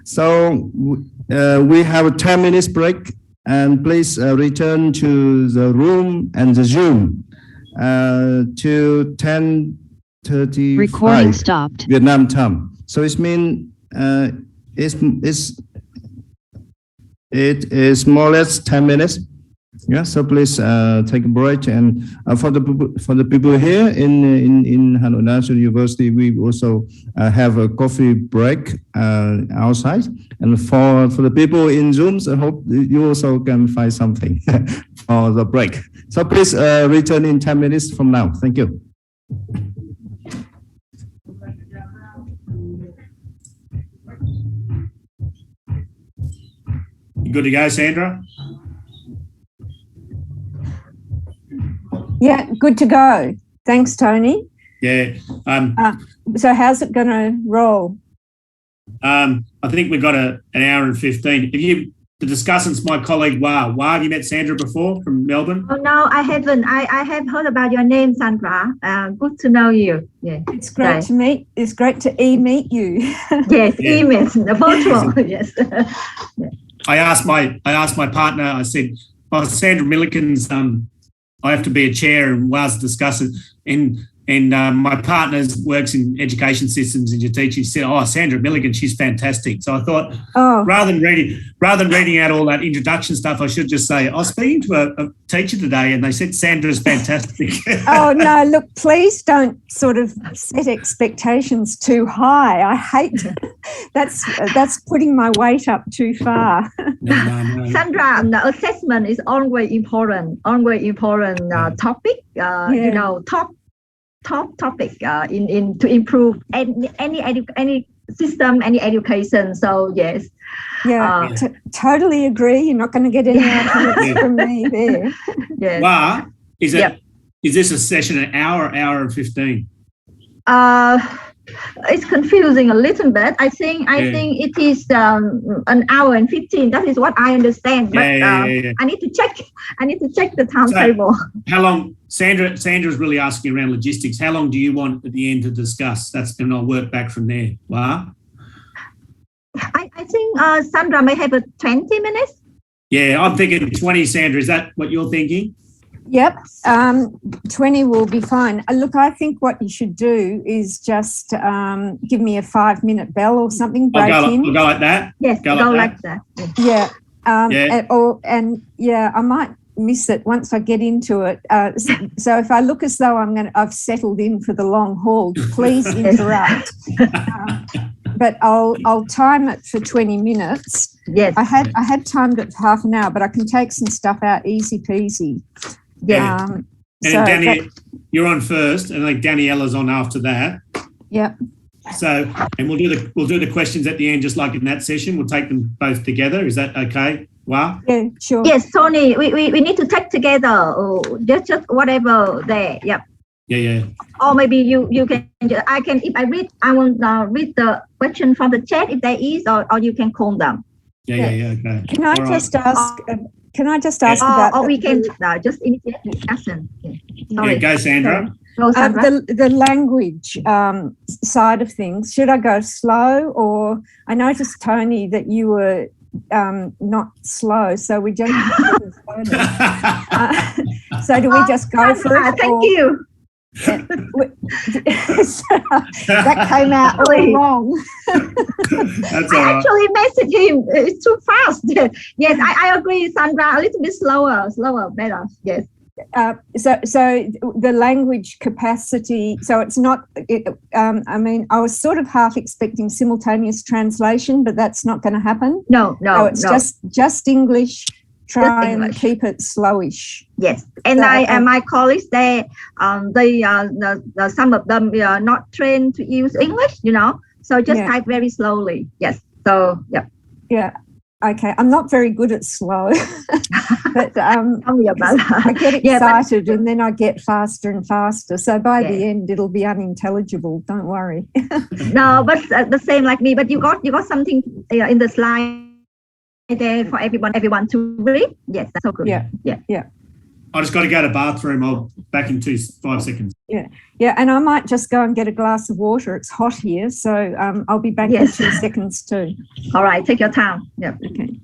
So we have a 10 minutes break, and please return to the room and the Zoom to 10:35. Recording stopped. Vietnam time. So it means it is more or less 10 minutes. Yeah, so please take a break. And for the people here in Hanoi National University, we also have a coffee break outside. And for the people in Zooms, I hope you also can find something for the break. So please return in 10 minutes from now. Thank you. Good to go, Sandra? Yeah, good to go. Thanks, Tony. Yeah. So how's it going to roll? I think we've got an hour and 15. The discussant's my colleague, Hoa. Hoa, have you met Sandra before from Melbourne? Oh, no, I haven't. I have heard about your name, Sandra. Good to know you. Yeah. It's great to meet. It's great to meet you. Yes, email, the virtual. Yes. Yeah. I asked my partner, I said, Sandra Milliken's, I have to be a chair and was discussing, and my partner works in education systems and your teacher. She said, Sandra Milliken, she's fantastic. So I thought, rather than reading out all that introduction stuff, I should just say, I was speaking to a teacher today and they said Sandra's fantastic. Oh, no, look, please don't sort of set expectations too high. I hate that's putting my weight up too far. No. Sandra, the assessment is always important topic, top topic in to improve any system, any education. So yes. Yeah, totally agree. You're not going to get any arguments from me there. Yes. Wow. Is this a session an hour and 15? It's confusing a little bit. I think it is an hour and 15. That is what I understand. But I need to check the timetable. So how long? Sandra's really asking around logistics. How long do you want at the end to discuss? And I'll work back from there. Wow. I think Sandra may have 20 minutes. Yeah, I'm thinking 20, Sandra. Is that what you're thinking? Yep, 20 will be fine. Look, I think what you should do is just give me a 5-minute bell or something. I'll go like that. Yes, go like that. Yeah. I might miss it once I get into it. So if I look as though I've settled in for the long haul, please interrupt. But I'll time it for 20 minutes. Yes. I had timed it for half an hour, but I can take some stuff out easy peasy. Yeah. Danny, you're on first, and like Daniella's on after that. Yeah. So, and we'll do the questions at the end, just like in that session. We'll take them both together. Is that okay? Wow. Yeah, sure. Yes, Tony. We need to take together. Just whatever there. Yep. Yeah. Or maybe you can. I can. If I read, I will read the question from the chat if there is, or you can call them. Yeah. Okay. Can I just ask? Can I just ask about? Or we can just initiate discussion. Yeah, go Sandra. The language side of things. Should I go slow, or I noticed, Tony, that you were not slow, so we generally So do we just go for it? Thank you. That came out all wrong. I actually messaged him. It's too fast. Yes, I agree, Sandra. A little bit slower, better. Yes. So the language capacity. So it's not. I mean, I was sort of half expecting simultaneous translation, but that's not going to happen. No. It's just English. Try and keep it slowish. Yes, and my colleagues they some of them are not trained to use English, so just type very slowly. Yes, so yeah. Okay, I'm not very good at slow, but tell me about that. I get excited and then I get faster and faster. So by the end, it'll be unintelligible. Don't worry. No, but the same like me. But you got something in the slide there for everyone to read. Yes, that's so good. Yeah. I just got to go to the bathroom. I'll back in 5 seconds. Yeah, and I might just go and get a glass of water. It's hot here, so I'll be back in 2 seconds too. All right, take your time. Yeah. Okay.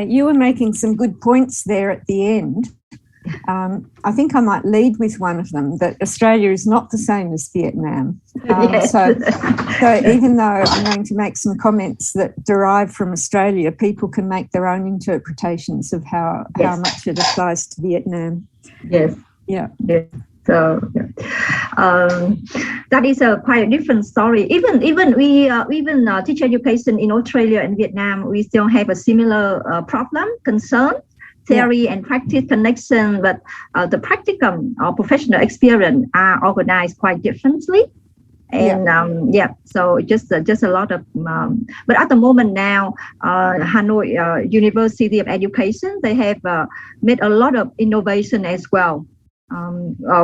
You were making some good points there at the end. I think I might lead with one of them, that Australia is not the same as Vietnam. So even though I'm going to make some comments that derive from Australia, people can make their own interpretations of how much it applies to Vietnam. Yes. Yeah. So that is quite a different story. Even teacher education in Australia and Vietnam, we still have a similar problem, concern, theory and practice connection, but the practicum or professional experience are organized quite differently. And so just a lot of, but at the moment now, Hanoi University of Education, they have made a lot of innovation as well.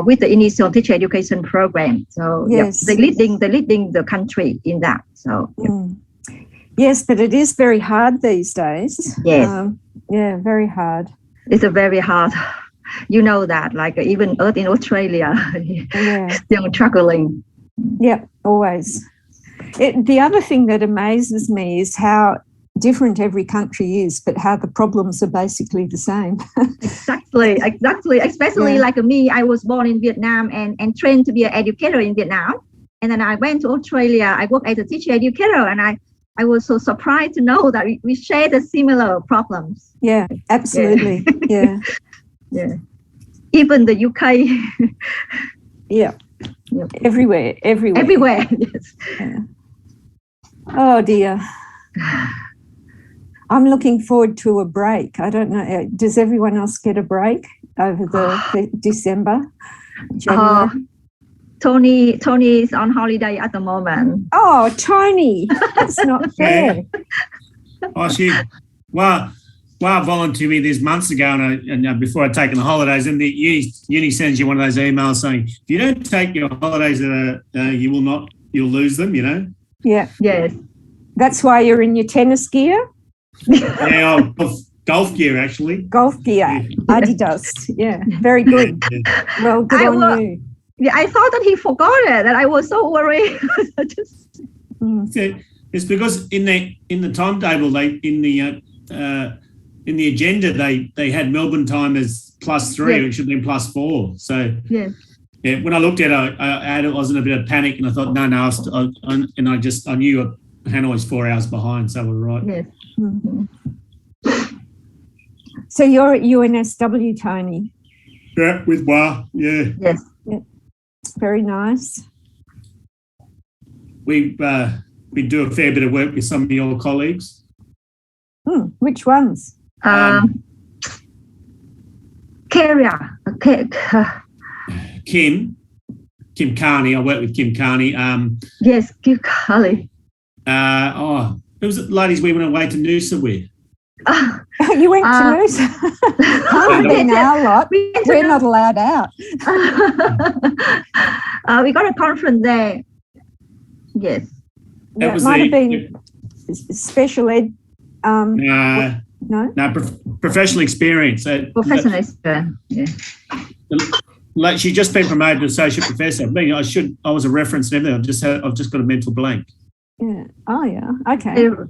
With the initial teacher education program, so they're leading the country in that. So yes, but it is very hard these days. Yes, very hard. It's a very hard. You know that, like even Earth in Australia, still struggling. Yeah, always. The other thing that amazes me is how different every country is, but how the problems are basically the same. Exactly. Especially like me, I was born in Vietnam and trained to be an educator in Vietnam. And then I went to Australia. I worked as a teacher educator, and I was so surprised to know that we share the similar problems. Yeah, absolutely. Yeah. Even the UK. Everywhere. Yes. Yeah. Oh dear. I'm looking forward to a break. I don't know. Does everyone else get a break over the December, January? Tony is on holiday at the moment. Oh, Tony, that's not fair. Oh, well, I volunteered me this months ago, and before I'd taken the holidays, and the uni sends you one of those emails saying, if you don't take your holidays, you'll lose them, you know? Yeah. Yes. That's why you're in your tennis gear? Yeah, golf gear, actually. Golf gear, Adidas. Yeah, very good. Well, good on you. Yeah, I thought that he forgot it, and I was so worried. It's because in the timetable, in the agenda, they had Melbourne time as +3, which should have been +4. So yeah, when I looked at it, I was in a bit of panic, and I thought, no, I knew Hanoi's 4 hours behind, so we're right. Yes. Mm-hmm. So you're at UNSW, Tony? Yeah, with Hoa. Yeah. Yes. Yeah. Very nice. We do a fair bit of work with some of your colleagues. Which ones? Kim Carney. I work with Kim Carney. Yes, Kim Carney. Who was it, ladies we went away to Noosa with? You went to Noosa? I've been our lot. We're not allowed out. We got a conference there. Yes. It might have been special ed. No, professional experience. Professional experience. Yeah. Like she's just been promoted to associate professor. I was a reference and everything. I've just got a mental blank. Yeah. Oh yeah. Okay. Kira.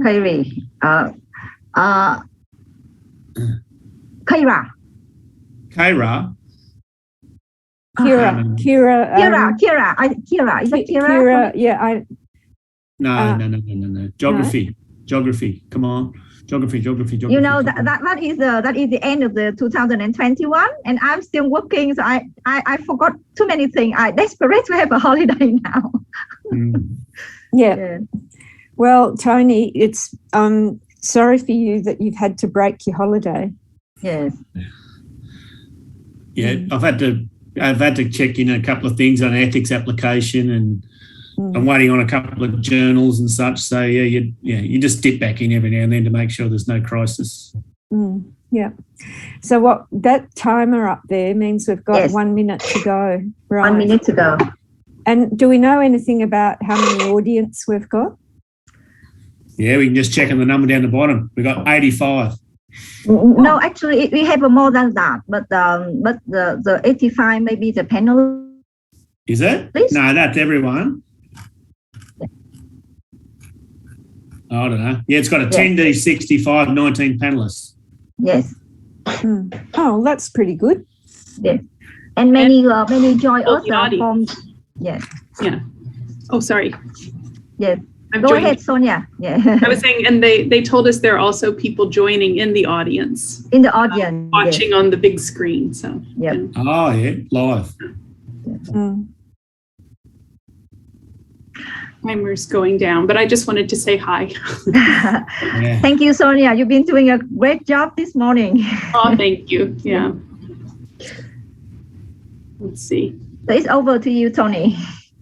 Is it Kira? Kira. Yeah. No. Geography. Come on. Geography. You know that is the end of the 2021, and I'm still working. So I forgot too many things. I desperate to have a holiday now. Yeah. Well, Tony, it's sorry for you that you've had to break your holiday. Yes. Yeah, I've had to check in a couple of things on ethics application, and I'm waiting on a couple of journals and such. So you just dip back in every now and then to make sure there's no crisis. Yeah. So what that timer up there means we've got 1 minute to go. Right. 1 minute to go. And do we know anything about how many audience we've got? Yeah, we can just check on the number down the bottom. We've got 85. No, actually, we have more than that. But the 85 maybe the panel. Is it? Please? No, that's everyone. I don't know. Yeah, it's got a 10D 65, 19 panelists. Yes. Oh, that's pretty good. Yes. And many join us from. Yes. Yeah. Oh, sorry. Yes. Go ahead, Sonia. Yeah. I was saying, and they told us there are also people joining in the audience. In the audience. Watching on the big screen. So. Yep. Yeah. Oh, yeah, live. Timer's going down, but I just wanted to say hi. Yeah. Thank you, Sonia. You've been doing a great job this morning. Oh, thank you. Yeah. Let's see. So it's over to you, Tony.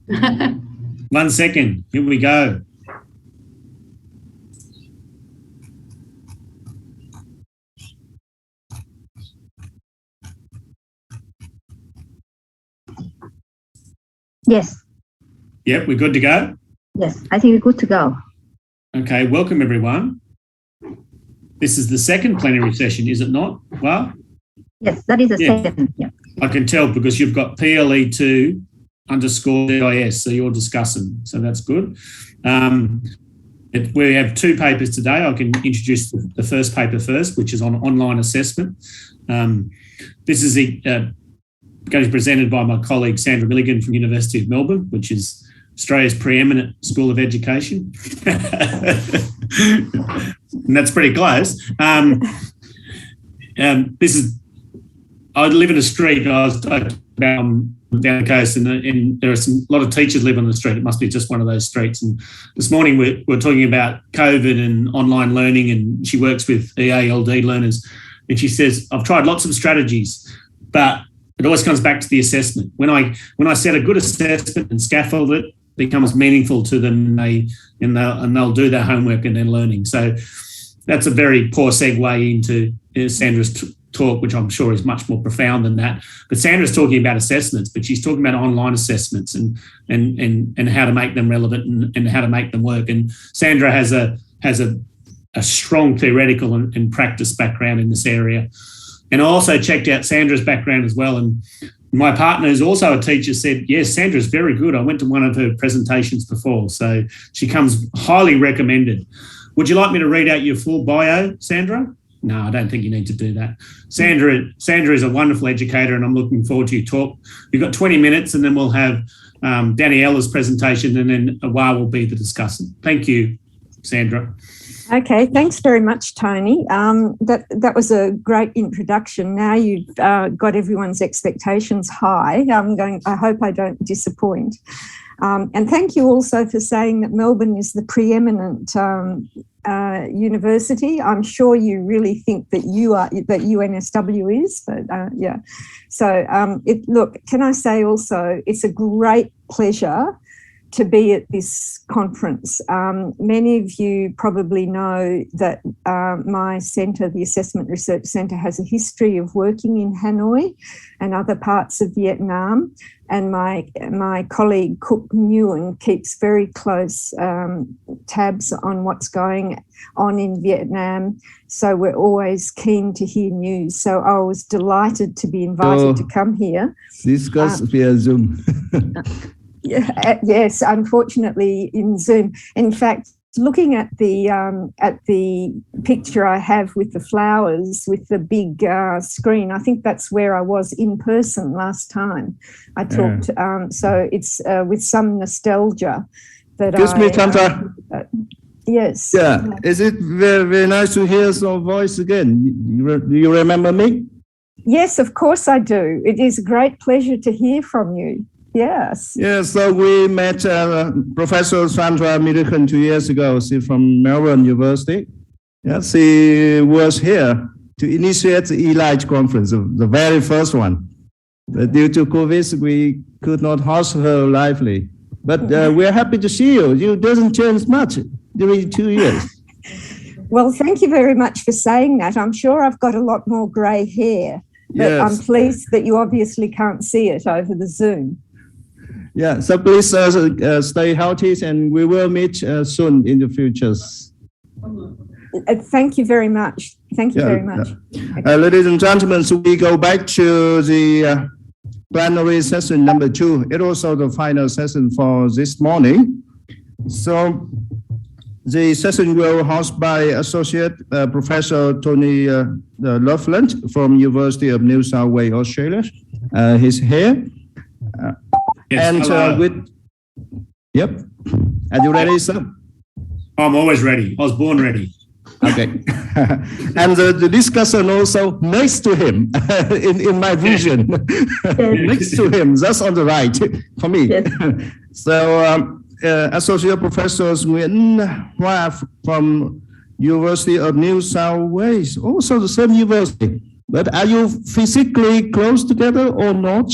1 second. Here we go. Yes. Yep, we're good to go? Yes, I think we're good to go. Okay, welcome everyone. This is the second plenary session, is it not? Well, yes, that is the second. Yeah. I can tell because you've got PLE2 _DIS, so you're discussing, so that's good. We have 2 papers today. I can introduce the first paper first, which is on online assessment. This is going to be presented by my colleague Sandra Milligan from University of Melbourne, which is Australia's preeminent school of education. And that's pretty close. I live in a street. I down the coast, and there are a lot of teachers live on the street. It must be just one of those streets. And this morning we're talking about COVID and online learning, and she works with EALD learners, and she says, I've tried lots of strategies, but it always comes back to the assessment. When I set a good assessment and scaffold it, becomes meaningful to them, and they'll do their homework and their learning. So that's a very poor segue into Sandra's talk, which I'm sure is much more profound than that. But Sandra's talking about assessments, but she's talking about online assessments and how to make them relevant and how to make them work. And Sandra has a strong theoretical and practice background in this area. And I also checked out Sandra's background as well. And my partner, who's also a teacher, said, yes, Sandra's very good. I went to one of her presentations before, so she comes highly recommended. Would you like me to read out your full bio, Sandra? No, I don't think you need to do that. Sandra is a wonderful educator, and I'm looking forward to your talk. We've got 20 minutes, and then we'll have Daniella's presentation, and then Awa will be the discussant. Thank you, Sandra. Okay, thanks very much, Tony. That was a great introduction. Now you've got everyone's expectations high. I hope I don't disappoint. And thank you also for saying that Melbourne is the preeminent university. I'm sure you really think that UNSW is, but yeah. So look, can I say also, it's a great pleasure to be at this conference. Many of you probably know that my centre, the Assessment Research Centre, has a history of working in Hanoi and other parts of Vietnam. And my colleague, Cook Nguyen, keeps very close tabs on what's going on in Vietnam. So we're always keen to hear news. So I was delighted to be invited to come here. Discuss via Zoom. Yes, unfortunately in Zoom. In fact, looking at the picture I have with the flowers with the big screen, I think that's where I was in person last time I talked. So it's with some nostalgia that Excuse me, Sandra. Yes. Yeah. Is it very, very nice to hear some voice again? Do you remember me? Yes, of course I do. It is a great pleasure to hear from you. Yes. Yes, so we met Professor Sandra Milliken 2 years ago. She's from Melbourne University. Yeah, she was here to initiate the ELIGE conference, the very first one. But due to COVID, we could not host her lively. But we're happy to see you. You doesn't change much during 2 years. Well, thank you very much for saying that. I'm sure I've got a lot more grey hair, but yes. I'm pleased that you obviously can't see it over the Zoom. Yeah, so please stay healthy, and we will meet soon in the future. Thank you very much. Thank you very much. Ladies and gentlemen, so we go back to the plenary session number 2. It also the final session for this morning. So the session will hosted by Associate Professor Tony Loveland from University of New South Wales, Australia. He's here. Yes, and yep. Are you ready, sir? I'm always ready. I was born ready. Okay. And the discussion also next to him, in my vision, next to him, that's on the right for me. Yes. So Associate Professor Nguyễn Hoa from University of New South Wales, also the same university. But are you physically close together or not?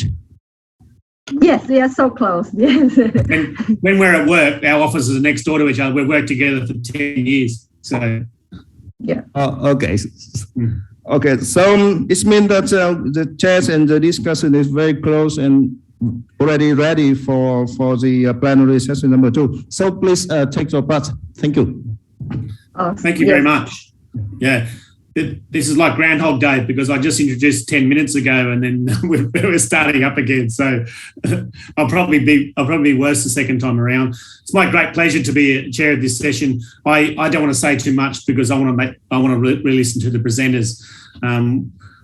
Yes, we are so close. Yes. And when we're at work, our offices are next door to each other. We've worked together for 10 years. So, yeah. Okay. Okay. So it means that the chat and the discussion is very close and already ready for the plenary session number 2. So please take your part. Thank you. Thank you very much. Yeah. This is like Groundhog Day because I just introduced 10 minutes ago and then we're starting up again. So I'll probably be worse the second time around. It's my great pleasure to be chair of this session. I don't want to say too much because I want to re-listen to the presenters.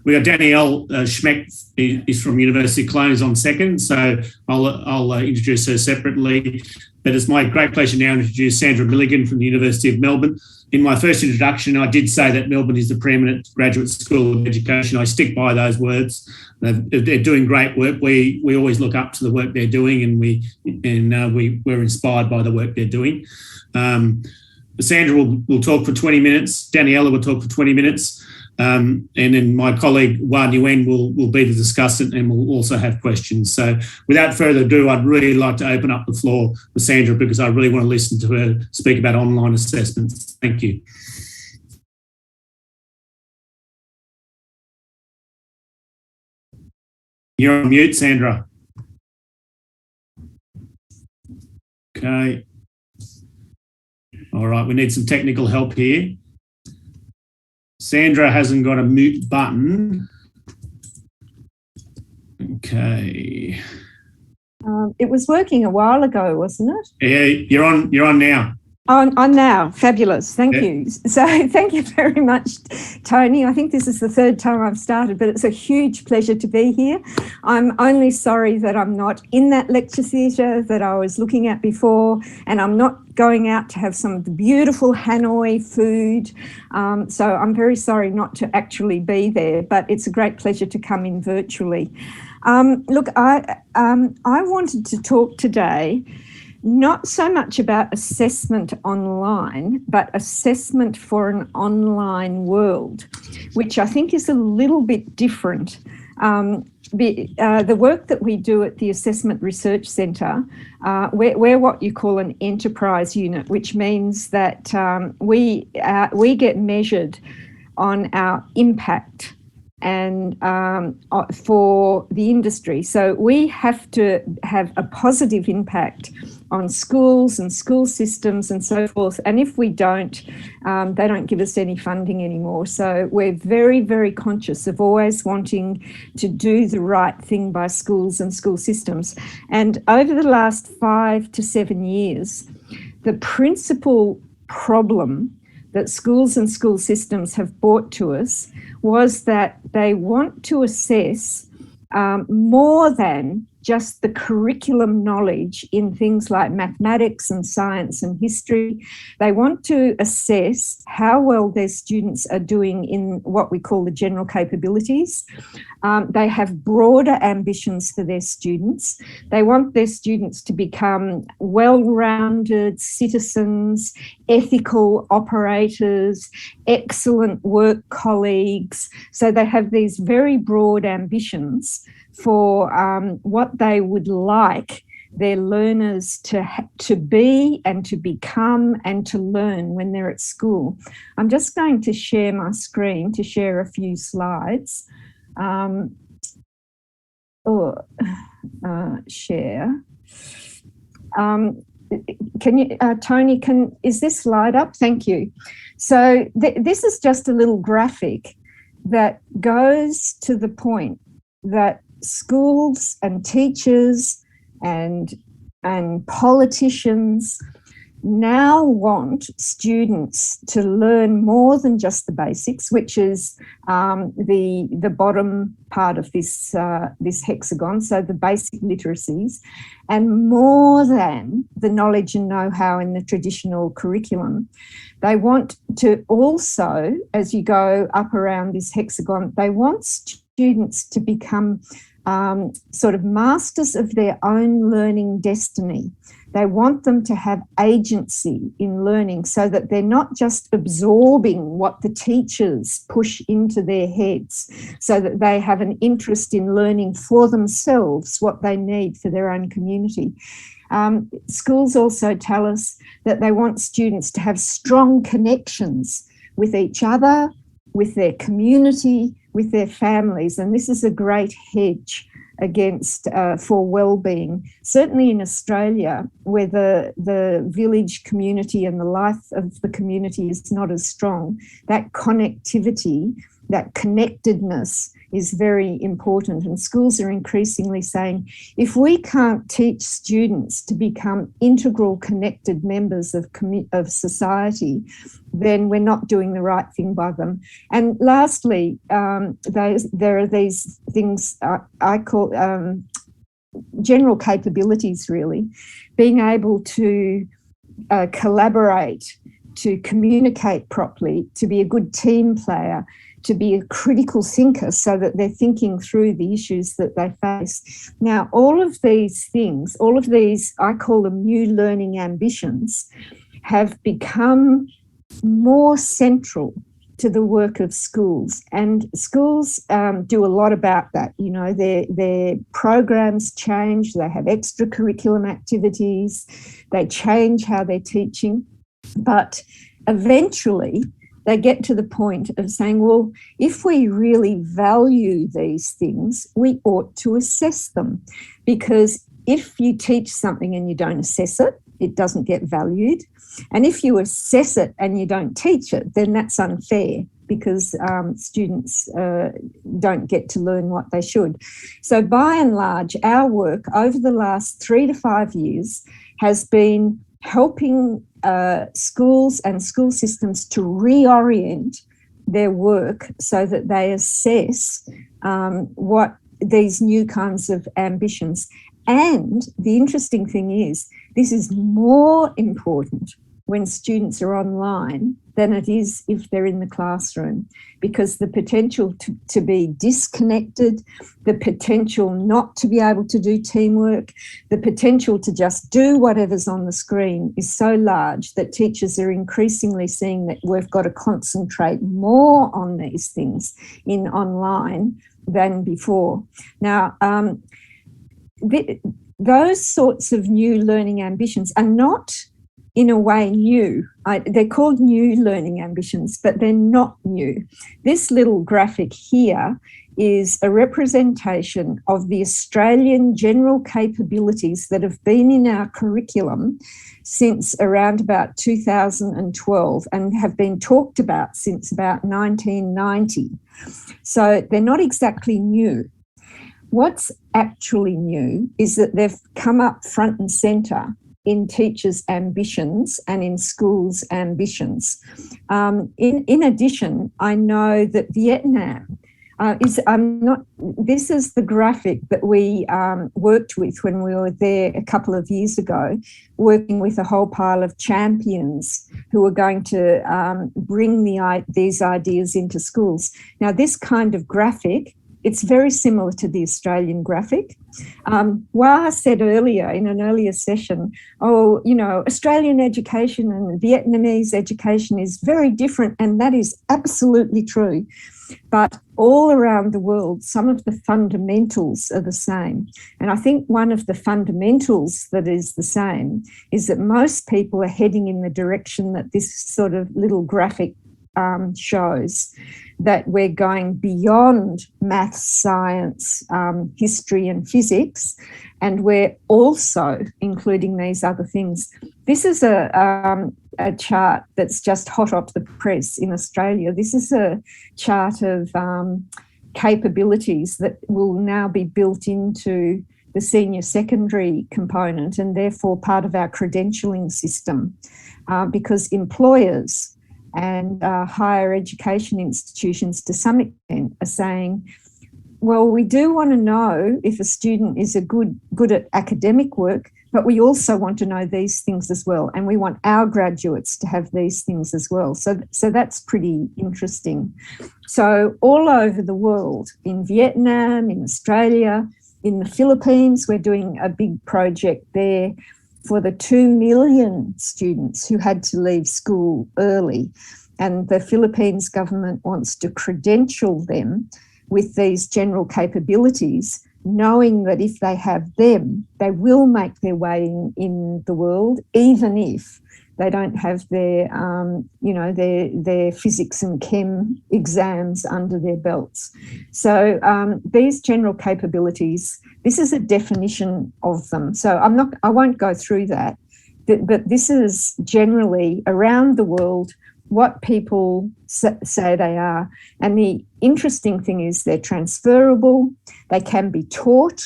We got Danielle Schmeck is from University of Cologne on second, so I'll introduce her separately. But it's my great pleasure now to introduce Sandra Milliken from the University of Melbourne. in my first introduction, I did say that Melbourne is the preeminent graduate school of education. I stick by those words. They're doing great work. We always look up to the work they're doing, and we're inspired by the work they're doing. Sandra will talk for 20 minutes. Daniela will talk for 20 minutes. And then my colleague Hoa Nguyen will be the discussant, and we'll also have questions. So without further ado, I'd really like to open up the floor for Sandra, because I really want to listen to her speak about online assessments. Thank you. You're on mute, Sandra. Okay. All right, we need some technical help here. Sandra hasn't got a mute button. Okay. It was working a while ago, wasn't it? Yeah, you're on now. On now. Fabulous. Thank you. So thank you very much, Tony. I think this is the third time I've started, but it's a huge pleasure to be here. I'm only sorry that I'm not in that lecture theatre that I was looking at before, and I'm not going out to have some of the beautiful Hanoi food. So I'm very sorry not to actually be there, but it's a great pleasure to come in virtually. Look, I wanted to talk today not so much about assessment online, but assessment for an online world, which I think is a little bit different. The work that we do at the Assessment Research Centre, we're what you call an enterprise unit, which means that we get measured on our impact and for the industry. So we have to have a positive impact on schools and school systems and so forth. And if we don't, they don't give us any funding anymore. So we're very, very conscious of always wanting to do the right thing by schools and school systems. And over the last 5 to 7 years, the principal problem that schools and school systems have brought to us was that they want to assess more than just the curriculum knowledge in things like mathematics and science and history. They want to assess how well their students are doing in what we call the general capabilities. They have broader ambitions for their students. They want their students to become well-rounded citizens, ethical operators, excellent work colleagues. So they have these very broad ambitions for what they would like their learners to be and to become and to learn when they're at school. I'm just going to share my screen to share a few slides. Share. Can you, Tony, is this slide up? Thank you. So this is just a little graphic that goes to the point that schools and teachers and politicians now want students to learn more than just the basics, which is the bottom part of this hexagon, so the basic literacies, and more than the knowledge and know-how in the traditional curriculum. They want to also, as you go up around this hexagon, they want students to become sort of masters of their own learning destiny. They want them to have agency in learning so that they're not just absorbing what the teachers push into their heads, so that they have an interest in learning for themselves what they need for their own community. Schools also tell us that they want students to have strong connections with each other, with their community, with their families, and this is a great hedge against for well-being. Certainly in Australia, where the village community and the life of the community is not as strong, that connectivity, that connectedness is very important. And schools are increasingly saying, if we can't teach students to become integral, connected members of society, then we're not doing the right thing by them. And lastly, there are these things I call general capabilities, really, being able to collaborate to communicate properly, to be a good team player, to be a critical thinker so that they're thinking through the issues that they face. Now, all of these things, all of these, I call them new learning ambitions, have become more central to the work of schools. And schools do a lot about that. You know, their programs change, they have extracurriculum activities, they change how they're teaching. But eventually they get to the point of saying, well, if we really value these things, we ought to assess them. Because if you teach something and you don't assess it, it doesn't get valued. And if you assess it and you don't teach it, then that's unfair, because students don't get to learn what they should. So by and large, our work over the last 3 to 5 years has been helping schools and school systems to reorient their work so that they assess what these new kinds of ambitions. And the interesting thing is, this is more important when students are online than it is if they're in the classroom, because the potential to be disconnected, the potential not to be able to do teamwork, the potential to just do whatever's on the screen is so large that teachers are increasingly seeing that we've got to concentrate more on these things in online than before. Now, those sorts of new learning ambitions are not in a way new. They're called new learning ambitions, but they're not new. This little graphic here is a representation of the Australian general capabilities that have been in our curriculum since around about 2012 and have been talked about since about 1990. So they're not exactly new. What's actually new is that they've come up front and centre in teachers' ambitions and in schools' ambitions. In addition, I know that Vietnam this is the graphic that we worked with when we were there a couple of years ago, working with a whole pile of champions who were going to bring these ideas into schools. Now, this kind of graphic, it's very similar to the Australian graphic. Hoa said earlier, in an earlier session, Australian education and Vietnamese education is very different, and that is absolutely true. But all around the world, some of the fundamentals are the same. And I think one of the fundamentals that is the same is that most people are heading in the direction that this sort of little graphic shows, that we're going beyond maths, science, history and physics, and we're also including these other things. This is a chart that's just hot off the press in Australia. This is a chart of capabilities that will now be built into the senior secondary component and therefore part of our credentialing system, because employers and higher education institutions to some extent are saying, well, we do want to know if a student is good at academic work, but we also want to know these things as well. And we want our graduates to have these things as well. So that's pretty interesting. So all over the world, in Vietnam, in Australia, in the Philippines, we're doing a big project there for the 2 million students who had to leave school early. And the Philippines government wants to credential them with these general capabilities, knowing that if they have them, they will make their way in the world, even if they don't have their physics and chem exams under their belts. So these general capabilities, this is a definition of them. So I won't go through that, but this is generally around the world what people say they are. And the interesting thing is they're transferable, they can be taught,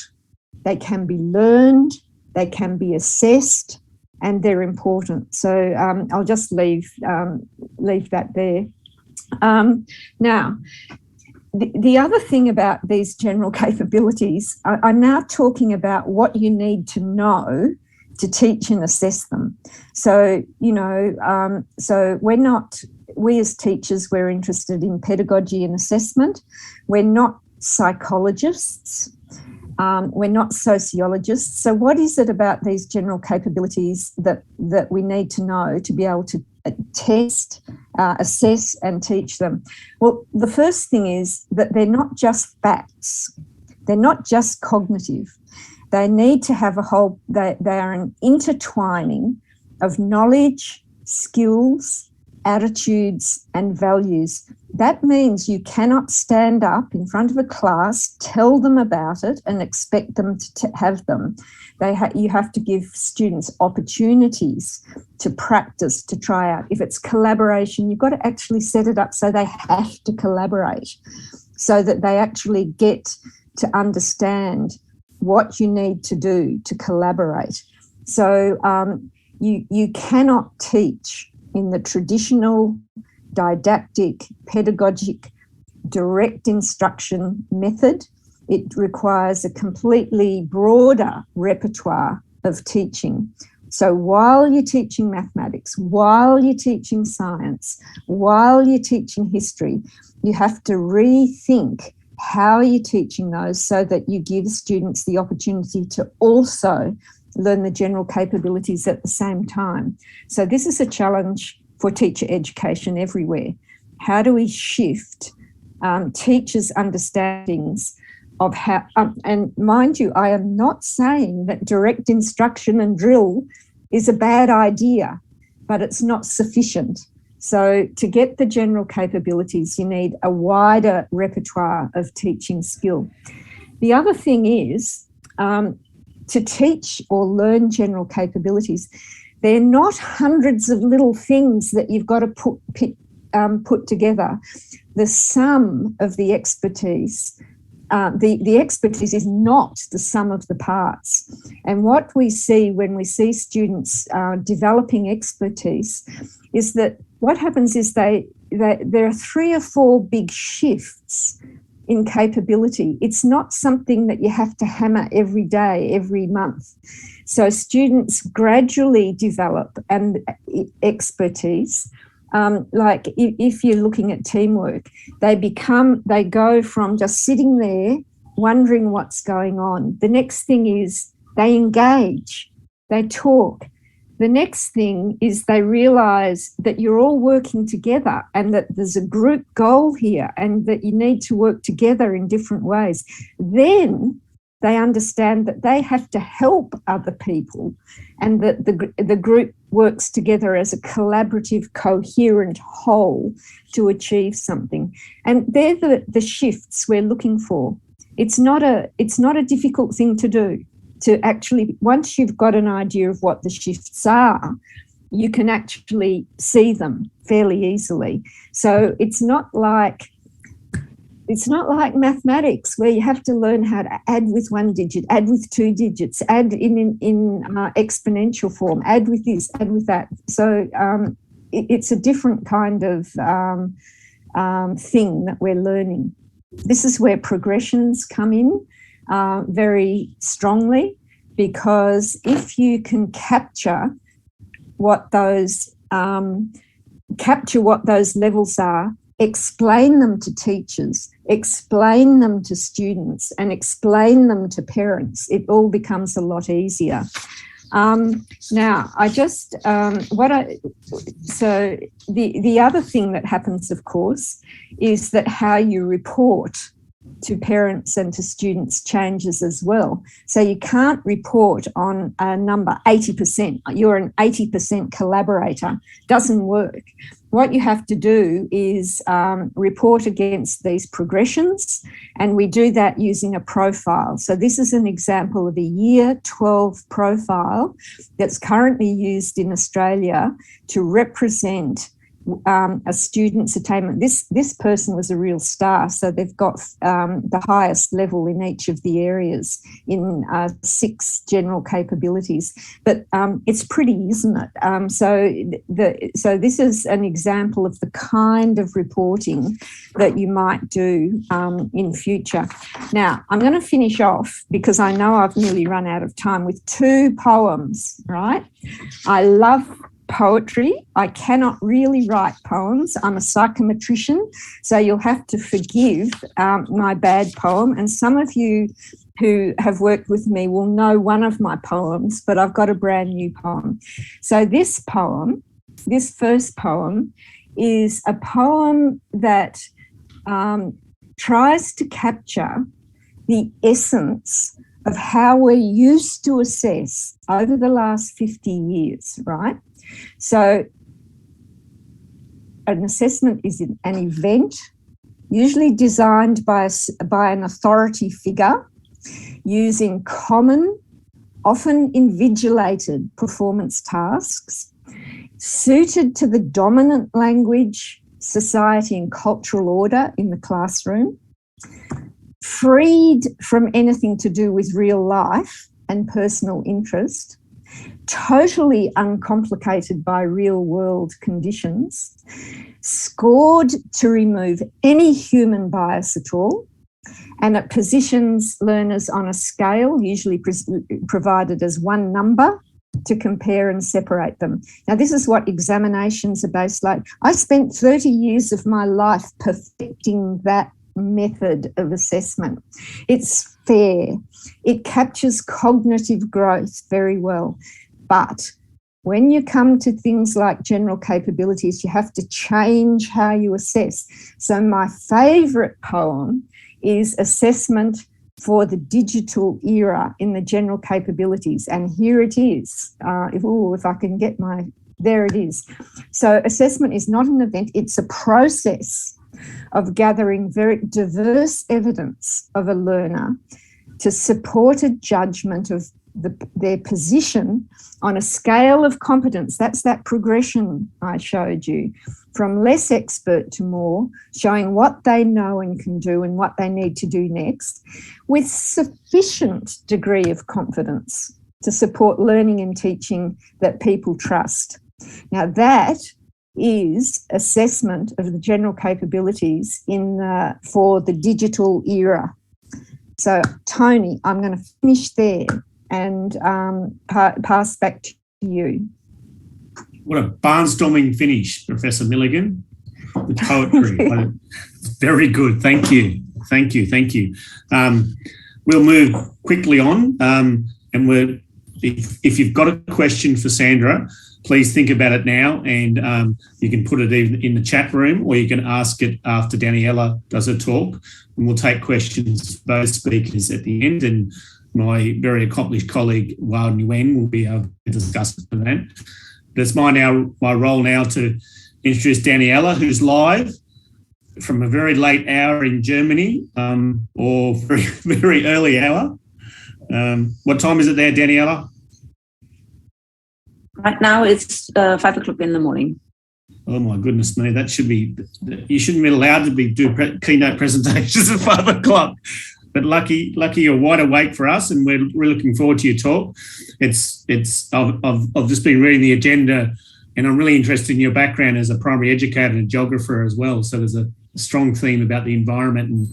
they can be learned, they can be assessed, and they're important. So I'll just leave that there. Now, the other thing about these general capabilities, I'm now talking about what you need to know to teach and assess them. So, so we as teachers, we're interested in pedagogy and assessment. We're not psychologists. We're not sociologists. So what is it about these general capabilities that we need to know to be able to test, assess and teach them? Well, the first thing is that they're not just facts. They're not just cognitive. They need to have they are an intertwining of knowledge, skills, attitudes and values. That means you cannot stand up in front of a class, tell them about it and expect them to have them. You have to give students opportunities to practice, to try out. If it's collaboration, you've got to actually set it up so they have to collaborate, so that they actually get to understand what you need to do to collaborate. So you cannot teach in the traditional didactic, pedagogic, direct instruction method. It requires a completely broader repertoire of teaching. So while you're teaching mathematics, while you're teaching science, while you're teaching history, you have to rethink how you're teaching those so that you give students the opportunity to also learn the general capabilities at the same time. So this is a challenge for teacher education everywhere. How do we shift teachers' understandings of how, and mind you, I am not saying that direct instruction and drill is a bad idea, but it's not sufficient. So to get the general capabilities, you need a wider repertoire of teaching skill. The other thing is to teach or learn general capabilities, they're not hundreds of little things that you've got to put together. The sum of the expertise, the expertise is not the sum of the parts. And what we see when we see students developing expertise is that what happens is there are 3 or 4 big shifts in capability. It's not something that you have to hammer every day, every month. So students gradually develop expertise. Like if you're looking at teamwork, they go from just sitting there wondering what's going on. The next thing is they engage, they talk. The next thing is they realise that you're all working together and that there's a group goal here and that you need to work together in different ways. Then they understand that they have to help other people and that the group works together as a collaborative, coherent whole to achieve something. And they're the shifts we're looking for. It's not a difficult thing to do. To actually, once you've got an idea of what the shifts are, you can actually see them fairly easily. So it's not like mathematics where you have to learn how to add with 1 digit, add with 2 digits, add in exponential form, add with this, add with that. So it's a different kind of thing that we're learning. This is where progressions come in very strongly, because if you can capture what those levels are, explain them to teachers, explain them to students, and explain them to parents, it all becomes a lot easier. Now, so the other thing that happens, of course, is that how you report to parents and to students changes as well. So you can't report on a number 80%. You're an 80% collaborator. Doesn't work. What you have to do is report against these progressions, and we do that using a profile. So this is an example of a Year 12 profile that's currently used in Australia to represent a student's attainment. This person was a real star, so they've got the highest level in each of the areas in 6 general capabilities. But it's pretty, isn't it? So this is an example of the kind of reporting that you might do in future. Now, I'm going to finish off, because I know I've nearly run out of time, with 2 poems, right? I love poetry. I cannot really write poems. I'm a psychometrician, so you'll have to forgive my bad poem. And some of you who have worked with me will know one of my poems, but I've got a brand new poem. So this poem, this first poem, is a poem that tries to capture the essence of how we're used to assess over the last 50 years, right? So an assessment is an event, usually designed by an authority figure, using common, often invigilated performance tasks, suited to the dominant language, society and cultural order in the classroom, freed from anything to do with real life and personal interest, totally uncomplicated by real world conditions, scored to remove any human bias at all, and it positions learners on a scale, usually provided as 1 number, to compare and separate them. Now, this is what examinations are based like. I spent 30 years of my life perfecting that method of assessment. It's fair. It captures cognitive growth very well. But when you come to things like general capabilities, you have to change how you assess. So my favourite poem is Assessment for the Digital Era in the General Capabilities. And here it is. If I can get there it is. So assessment is not an event, it's a process of gathering very diverse evidence of a learner to support a judgment of their position on a scale of competence. That's that progression I showed you, from less expert to more, showing what they know and can do and what they need to do next, with sufficient degree of confidence to support learning and teaching that people trust. Now that is assessment of the general capabilities for the digital era. So, Tony, I'm going to finish there and pass back to you. What a barnstorming finish, Professor Milligan, with poetry. Very good. Thank you. Thank you. Thank you. We'll move quickly on. And if you've got a question for Sandra, please think about it now, and you can put it in the chat room, or you can ask it after Daniela does her talk, and we'll take questions for both speakers at the end, and my very accomplished colleague, Hoa Nguyen, will be able to discuss that. But it's my role now to introduce Daniela, who's live from a very late hour in Germany, or very, very early hour. What time is it there, Daniela? Right now it's 5 o'clock in the morning. Oh my goodness me, that should be, you shouldn't be allowed to do keynote presentations at 5 o'clock. But lucky you're wide awake for us, and we're looking forward to your talk. I've just been reading the agenda, and I'm really interested in your background as a primary educator and geographer as well. So there's a strong theme about the environment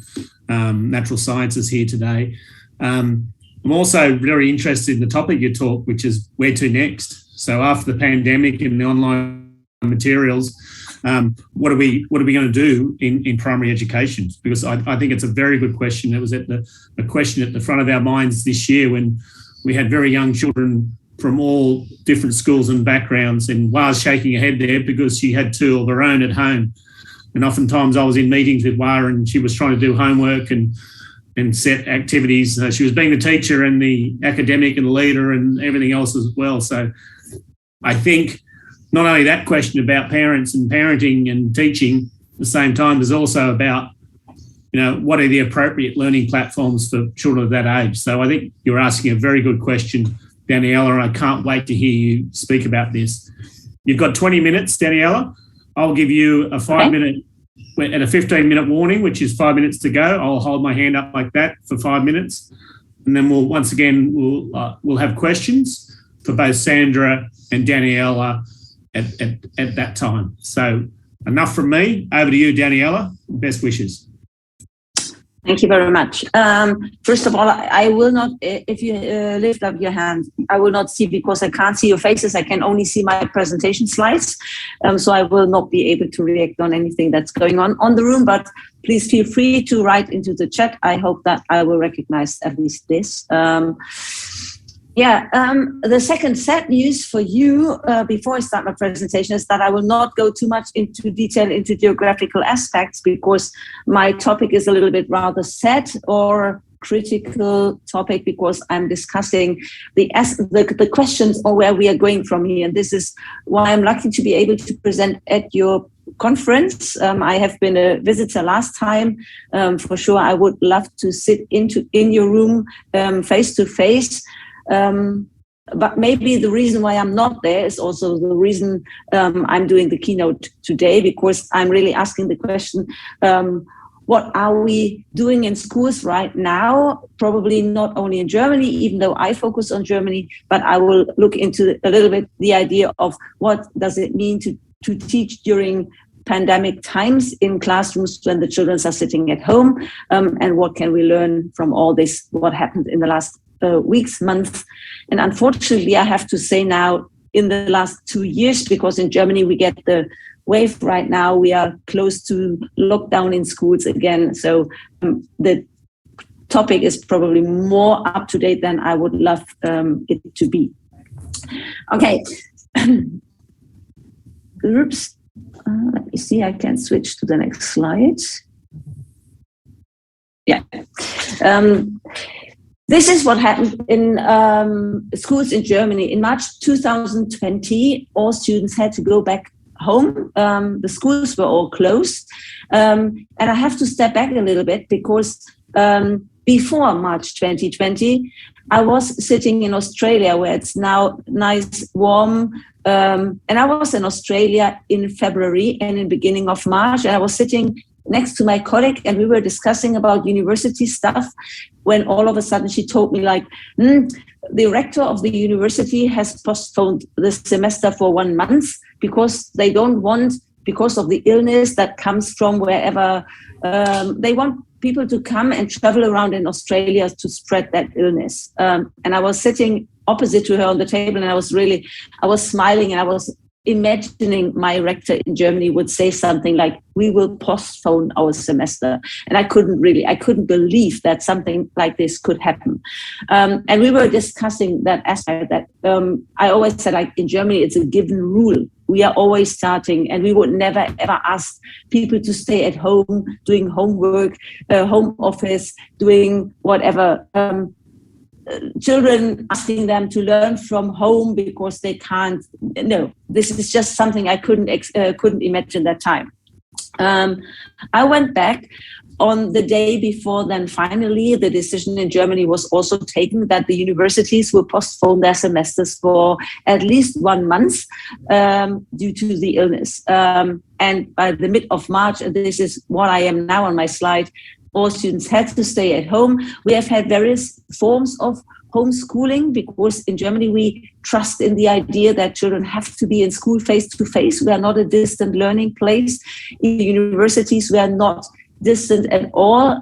and natural sciences here today. I'm also very interested in the topic of your talk, which is where to next. So after the pandemic and the online materials, what are we going to do in primary education? Because I think it's a very good question. It was a question at the front of our minds this year when we had very young children from all different schools and backgrounds, and Wah's shaking her head there because she had 2 of her own at home. And oftentimes I was in meetings with Wah and she was trying to do homework and set activities. She was being the teacher and the academic and the leader and everything else as well. So I think not only that question about parents and parenting and teaching at the same time, there's also about, what are the appropriate learning platforms for children of that age? So I think you're asking a very good question, Daniela, and I can't wait to hear you speak about this. You've got 20 minutes, Daniela. I'll give you a 5-minute and a 15-minute warning, which is 5 minutes to go. I'll hold my hand up like that for 5 minutes. And then we'll have questions for both Sandra and Daniela at that time. So enough from me. Over to you, Daniela. Best wishes. Thank you very much. First of all, I will not, if you lift up your hand, I will not see because I can't see your faces. I can only see my presentation slides. So I will not be able to react on anything that's going on the room, but please feel free to write into the chat. I hope that I will recognize at least this. The second sad news for you before I start my presentation is that I will not go too much into detail into geographical aspects because my topic is a little bit rather sad or critical topic because I'm discussing the questions or where we are going from here. And this is why I'm lucky to be able to present at your conference. I have been a visitor last time. For sure, I would love to sit in your room face to face. But maybe the reason why I'm not there is also the reason I'm doing the keynote today, because I'm really asking the question, what are we doing in schools right now? Probably not only in Germany, even though I focus on Germany, but I will look into a little bit the idea of what does it mean to teach during pandemic times in classrooms when the children are sitting at home, and what can we learn from all this, what happened in the last weeks, months. And unfortunately, I have to say now, in the last 2 years, because in Germany we get the wave right now, we are close to lockdown in schools again. So the topic is probably more up to date than I would love it to be. Okay. Oops. Let me see, I can switch to the next slide. Yeah. This is what happened in schools in Germany. In March 2020, all students had to go back home. The schools were all closed. And I have to step back a little bit because before March 2020, I was sitting in Australia where it's now nice, warm. And I was in Australia in February and in beginning of March. And I was sitting next to my colleague and we were discussing about university stuff when all of a sudden she told me like, the rector of the university has postponed the semester for 1 month because they don't want, because of the illness that comes from wherever, they want people to come and travel around in Australia to spread that illness. And I was sitting opposite to her on the table and I was smiling and I was imagining my rector in Germany would say something like, we will postpone our semester. And I couldn't believe that something like this could happen. And we were discussing that aspect that I always said, like in Germany, it's a given rule. We are always starting and we would never ever ask people to stay at home, doing homework, home office, doing whatever. Children asking them to learn from home because they can't. No, this is just something I couldn't imagine that time. I went back on the day before. Then finally, the decision in Germany was also taken that the universities will postpone their semesters for at least 1 month due to the illness. And by the mid of March, and this is what I am now on my slide, all students had to stay at home. We have had various forms of homeschooling because in Germany we trust in the idea that children have to be in school face to face. We are not a distant learning place. In the universities, we are not distant at all.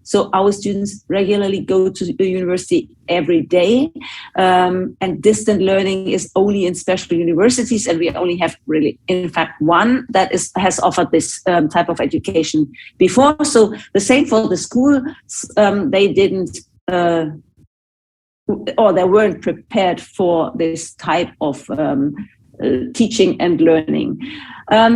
So our students regularly go to the university every day. And distant learning is only in special universities. And we only have really, in fact, one that has offered this type of education before. So the same for the school. They didn't, or they weren't prepared for this type of teaching and learning.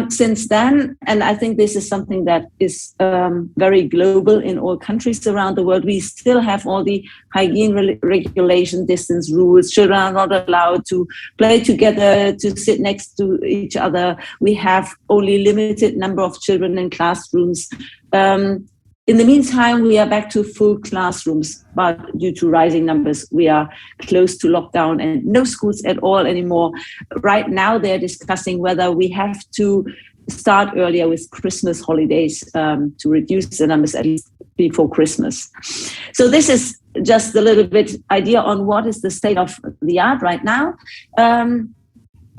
Since then, and I think this is something that is very global in all countries around the world, we still have all the hygiene regulation, distance rules. Children are not allowed to play together, to sit next to each other. We have only limited number of children in classrooms. In the meantime, we are back to full classrooms, but due to rising numbers, we are close to lockdown and no schools at all anymore. Right now, they're discussing whether we have to start earlier with Christmas holidays to reduce the numbers at least before Christmas. So this is just a little bit idea on what is the state of the art right now.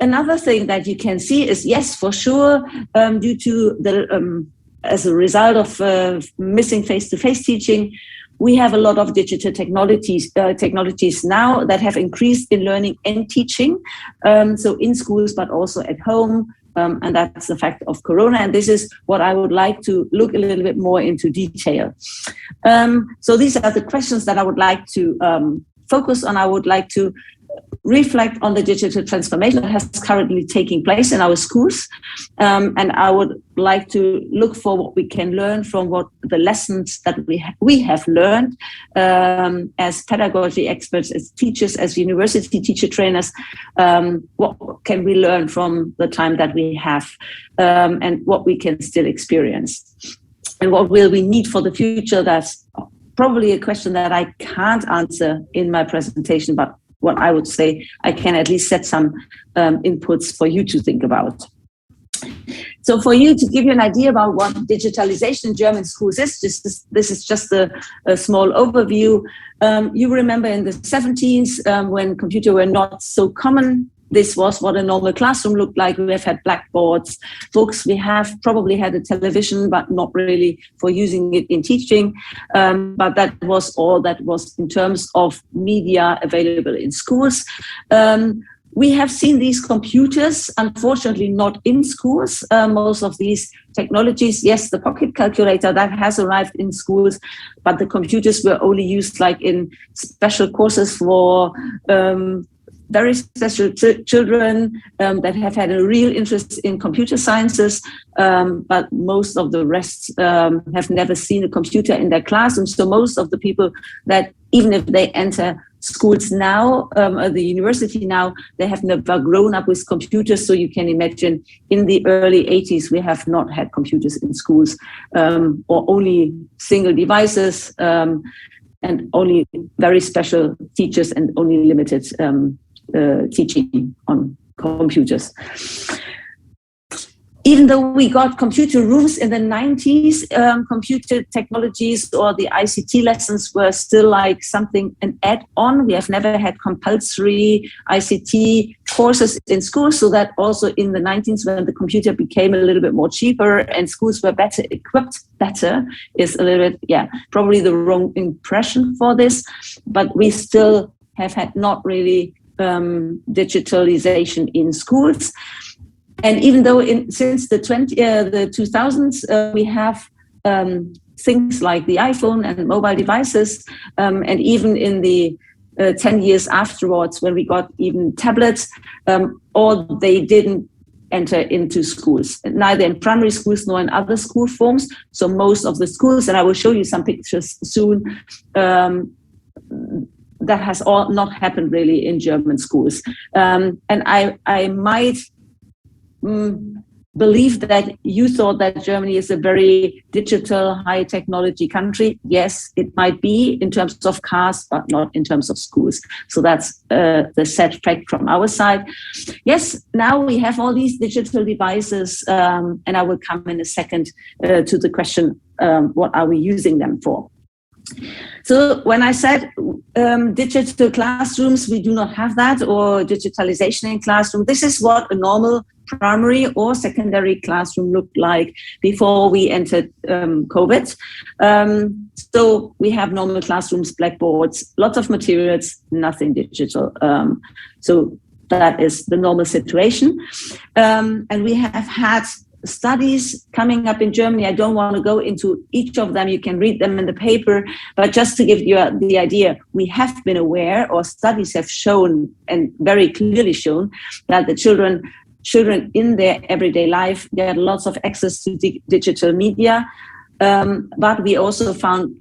Another thing that you can see is, yes, for sure, due to the as a result of missing face-to-face teaching, we have a lot of digital technologies now that have increased in learning and teaching, so in schools, but also at home, and that's the fact of Corona. And this is what I would like to look a little bit more into detail. So these are the questions that I would like to focus on. I would like to reflect on the digital transformation that has currently taking place in our schools. And I would like to look for what we can learn from what the lessons that we have learned as pedagogy experts, as teachers, as university teacher trainers. What can we learn from the time that we have and what we can still experience? And what will we need for the future? That's probably a question that I can't answer in my presentation, but what I would say, I can at least set some inputs for you to think about. So for you to give you an idea about what digitalization in German schools is, this is just a small overview. You remember in the 70s when computers were not so common, this was what a normal classroom looked like. We have had blackboards, books. We have probably had a television, but not really for using it in teaching. But that was all that was in terms of media available in schools. We have seen these computers, unfortunately not in schools. Most of these technologies, yes, the pocket calculator, that has arrived in schools, but the computers were only used like in special courses for very special children that have had a real interest in computer sciences, but most of the rest have never seen a computer in their classroom. So most of the people that, even if they enter schools now, the university now, they have never grown up with computers. So you can imagine in the early 80s, we have not had computers in schools, or only single devices, and only very special teachers and only limited teaching on computers. Even though we got computer rooms in the 90s, computer technologies or the ICT lessons were still like something, an add-on. We have never had compulsory ICT courses in schools, so that also in the 90s, when the computer became a little bit more cheaper and schools were better equipped, is a little bit, probably the wrong impression for this, but we still have had not really digitalization in schools. And even though since the 2000s, we have things like the iPhone and mobile devices, and even in the 10 years afterwards, when we got even tablets, or they didn't enter into schools, neither in primary schools nor in other school forms. So most of the schools, and I will show you some pictures soon, that has all not happened really in German schools. And I might believe that you thought that Germany is a very digital, high technology country. Yes, it might be in terms of cars, but not in terms of schools. So that's the sad fact from our side. Yes, now we have all these digital devices, and I will come in a second to the question, what are we using them for? So when I said digital classrooms, we do not have that, or digitalization in classroom. This is what a normal primary or secondary classroom looked like before we entered COVID. So we have normal classrooms, blackboards, lots of materials, nothing digital. So that is the normal situation. And we have had studies coming up in Germany. I don't want to go into each of them. You can read them in the paper, but just to give you the idea, we have been aware, or studies have shown and very clearly shown, that the children in their everyday life get lots of access to digital media. But we also found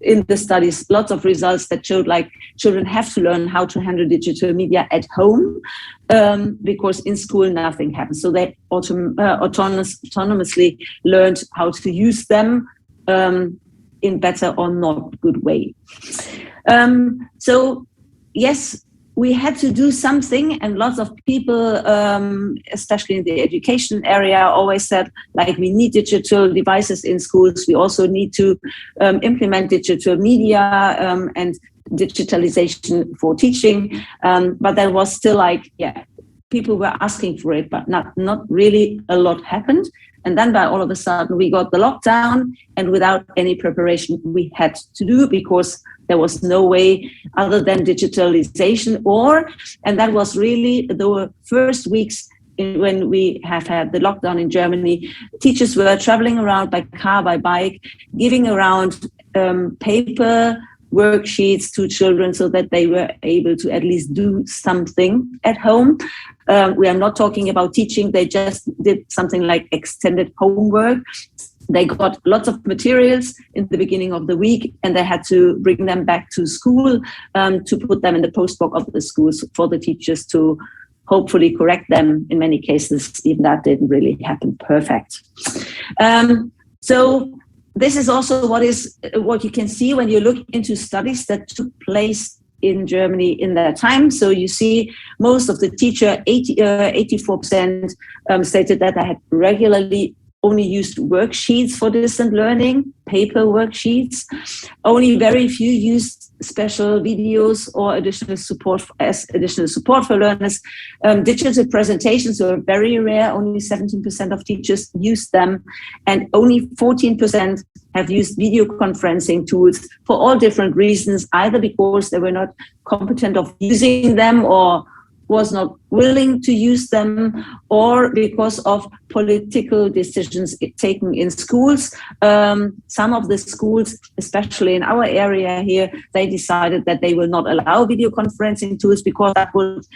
in the studies, lots of results that showed like children have to learn how to handle digital media at home, because in school nothing happens. So they autonomously learned how to use them in better or not good way. So yes, we had to do something, and lots of people, especially in the education area, always said, like, we need digital devices in schools. We also need to implement digital media and digitalization for teaching. But there was still like, people were asking for it, but not really a lot happened. And then by all of a sudden we got the lockdown, and without any preparation we had to do, because there was no way other than digitalization, and that was really the first weeks when we have had the lockdown in Germany. Teachers were traveling around by car, by bike, giving around paper worksheets to children so that they were able to at least do something at home. We are not talking about teaching. They just did something like extended homework. They got lots of materials in the beginning of the week, and they had to bring them back to school to put them in the postbox of the schools for the teachers to hopefully correct them. In many cases, even that didn't really happen perfect. So this is also what you can see when you look into studies that took place in Germany in that time. So you see most of the teacher, 84% stated that they had regularly only used worksheets for distant learning, paper worksheets. Only very few used special videos or additional support for learners. Digital presentations were very rare. Only 17% of teachers used them, and only 14% have used video conferencing tools for all different reasons, either because they were not competent of using them or was not willing to use them, or because of political decisions taken in schools. Some of the schools, especially in our area here, they decided that they will not allow video conferencing tools because that would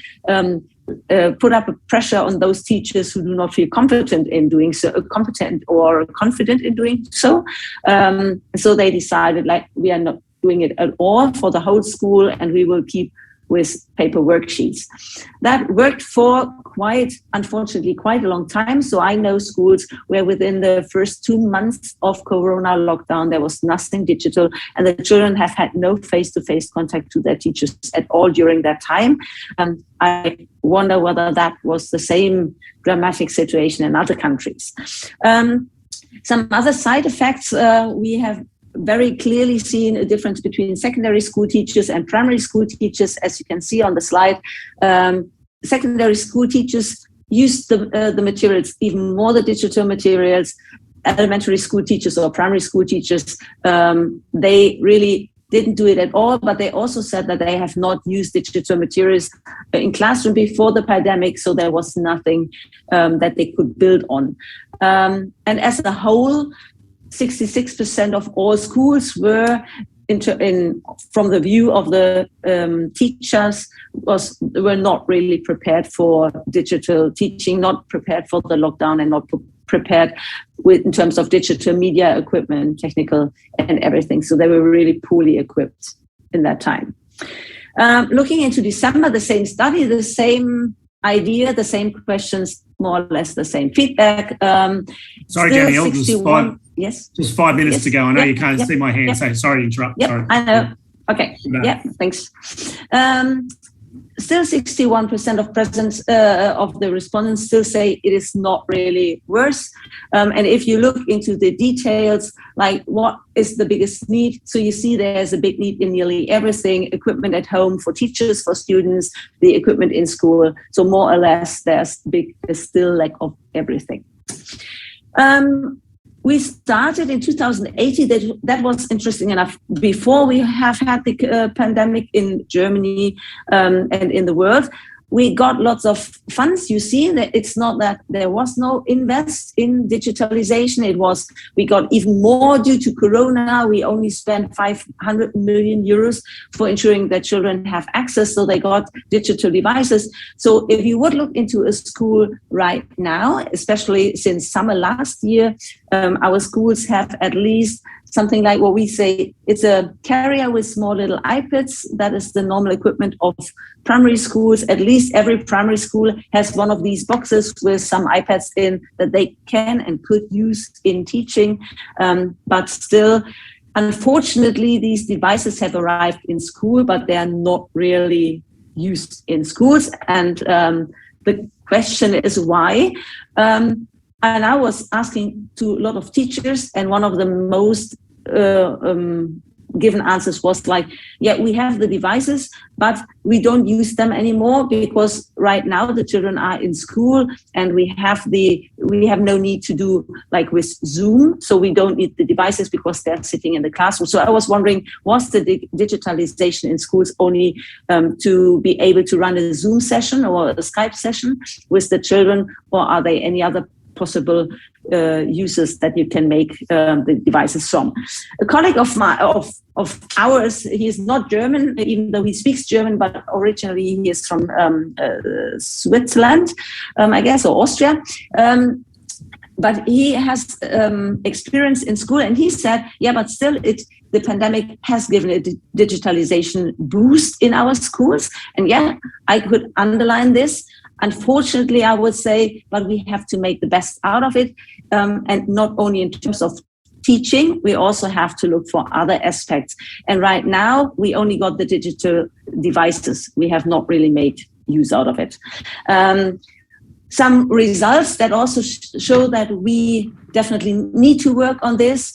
put up a pressure on those teachers who do not feel competent in doing so, competent or confident in doing so. So they decided, like, we are not doing it at all for the whole school, and we will keep with paper worksheets. That worked for unfortunately, quite a long time. So I know schools where within the first 2 months of Corona lockdown, there was nothing digital, and the children have had no face-to-face contact to their teachers at all during that time. I wonder whether that was the same dramatic situation in other countries. Some other side effects, we have very clearly seen a difference between secondary school teachers and primary school teachers, as you can see on the slide. Secondary school teachers used the materials, even more the digital materials. Elementary school teachers or primary school teachers, they really didn't do it at all, but they also said that they have not used digital materials in classroom before the pandemic, so there was nothing that they could build on. And as a whole, 66% of all schools were, from the view of the teachers, were not really prepared for digital teaching, not prepared for the lockdown, and not prepared in terms of digital media equipment, technical and everything. So they were really poorly equipped in that time. Looking into December, the same study, the same idea, the same questions, more or less the same feedback. Sorry, Danielle, yes. Just 5 minutes to go. I know you can't see my hand, so sorry to interrupt. Yep, sorry. I know. Okay. No. Yeah, thanks. Still 61% of the respondents still say it is not really worse. And if you look into the details, like what is the biggest need? So you see there's a big need in nearly everything: equipment at home for teachers, for students, the equipment in school. So more or less there's still lack of everything. We started in 2018. That was interesting enough. Before we have had the pandemic in Germany and in the world, we got lots of funds. You see that it's not that there was no invest in digitalization. We got even more due to Corona. We only spent 500 million euros for ensuring that children have access, so they got digital devices. So if you would look into a school right now, especially since summer last year, our schools have at least something like what we say, it's a carrier with small little iPads. That is the normal equipment of primary schools. At least every primary school has one of these boxes with some iPads in that they can and could use in teaching. But still, unfortunately, these devices have arrived in school, but they are not really used in schools. And the question is why. And I was asking to a lot of teachers, and one of the most given answers was like, yeah, we have the devices, but we don't use them anymore because right now the children are in school and we have no need to do like with Zoom. So we don't need the devices because they're sitting in the classroom. So I was wondering, was the digitalization in schools only to be able to run a Zoom session or a Skype session with the children, or are there any other possible uses that you can make the devices from? A colleague of ours, he is not German, even though he speaks German, but originally he is from Switzerland, I guess, or Austria. But he has experience in school, and he said, yeah, but still the pandemic has given a digitalization boost in our schools. And yeah, I could underline this. Unfortunately, I would say, but we have to make the best out of it. And not only in terms of teaching, we also have to look for other aspects. And right now, we only got the digital devices. We have not really made use out of it. Some results that also show that we definitely need to work on this.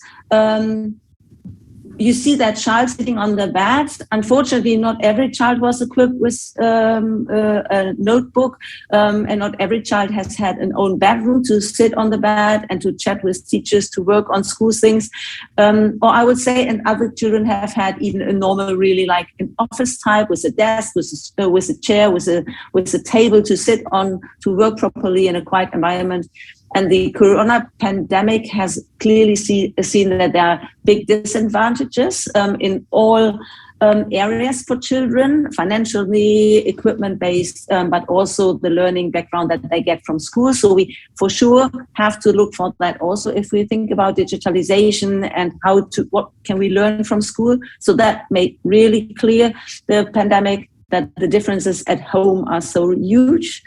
You see that child sitting on the bed. Unfortunately, not every child was equipped with a notebook, and not every child has had an own bedroom to sit on the bed and to chat with teachers, to work on school things. Or I would say, and other children have had even a normal, really like an office type with a desk, with a chair, with a table to sit on, to work properly in a quiet environment. And the corona pandemic has clearly seen that there are big disadvantages in all areas for children, financially, equipment-based, but also the learning background that they get from school. So we, for sure, have to look for that also if we think about digitalization and what can we learn from school. So that made really clear the pandemic, that the differences at home are so huge.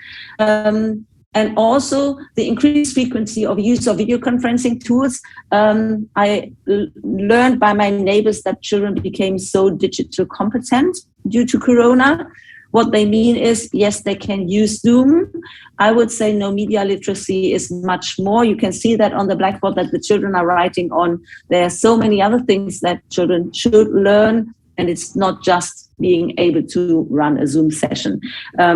And also the increased frequency of use of video conferencing tools. I learned by my neighbors that children became so digital competent due to Corona. What they mean is, yes, they can use Zoom. I would say no, media literacy is much more. You can see that on the blackboard that the children are writing on. There are so many other things that children should learn, and it's not just being able to run a Zoom session.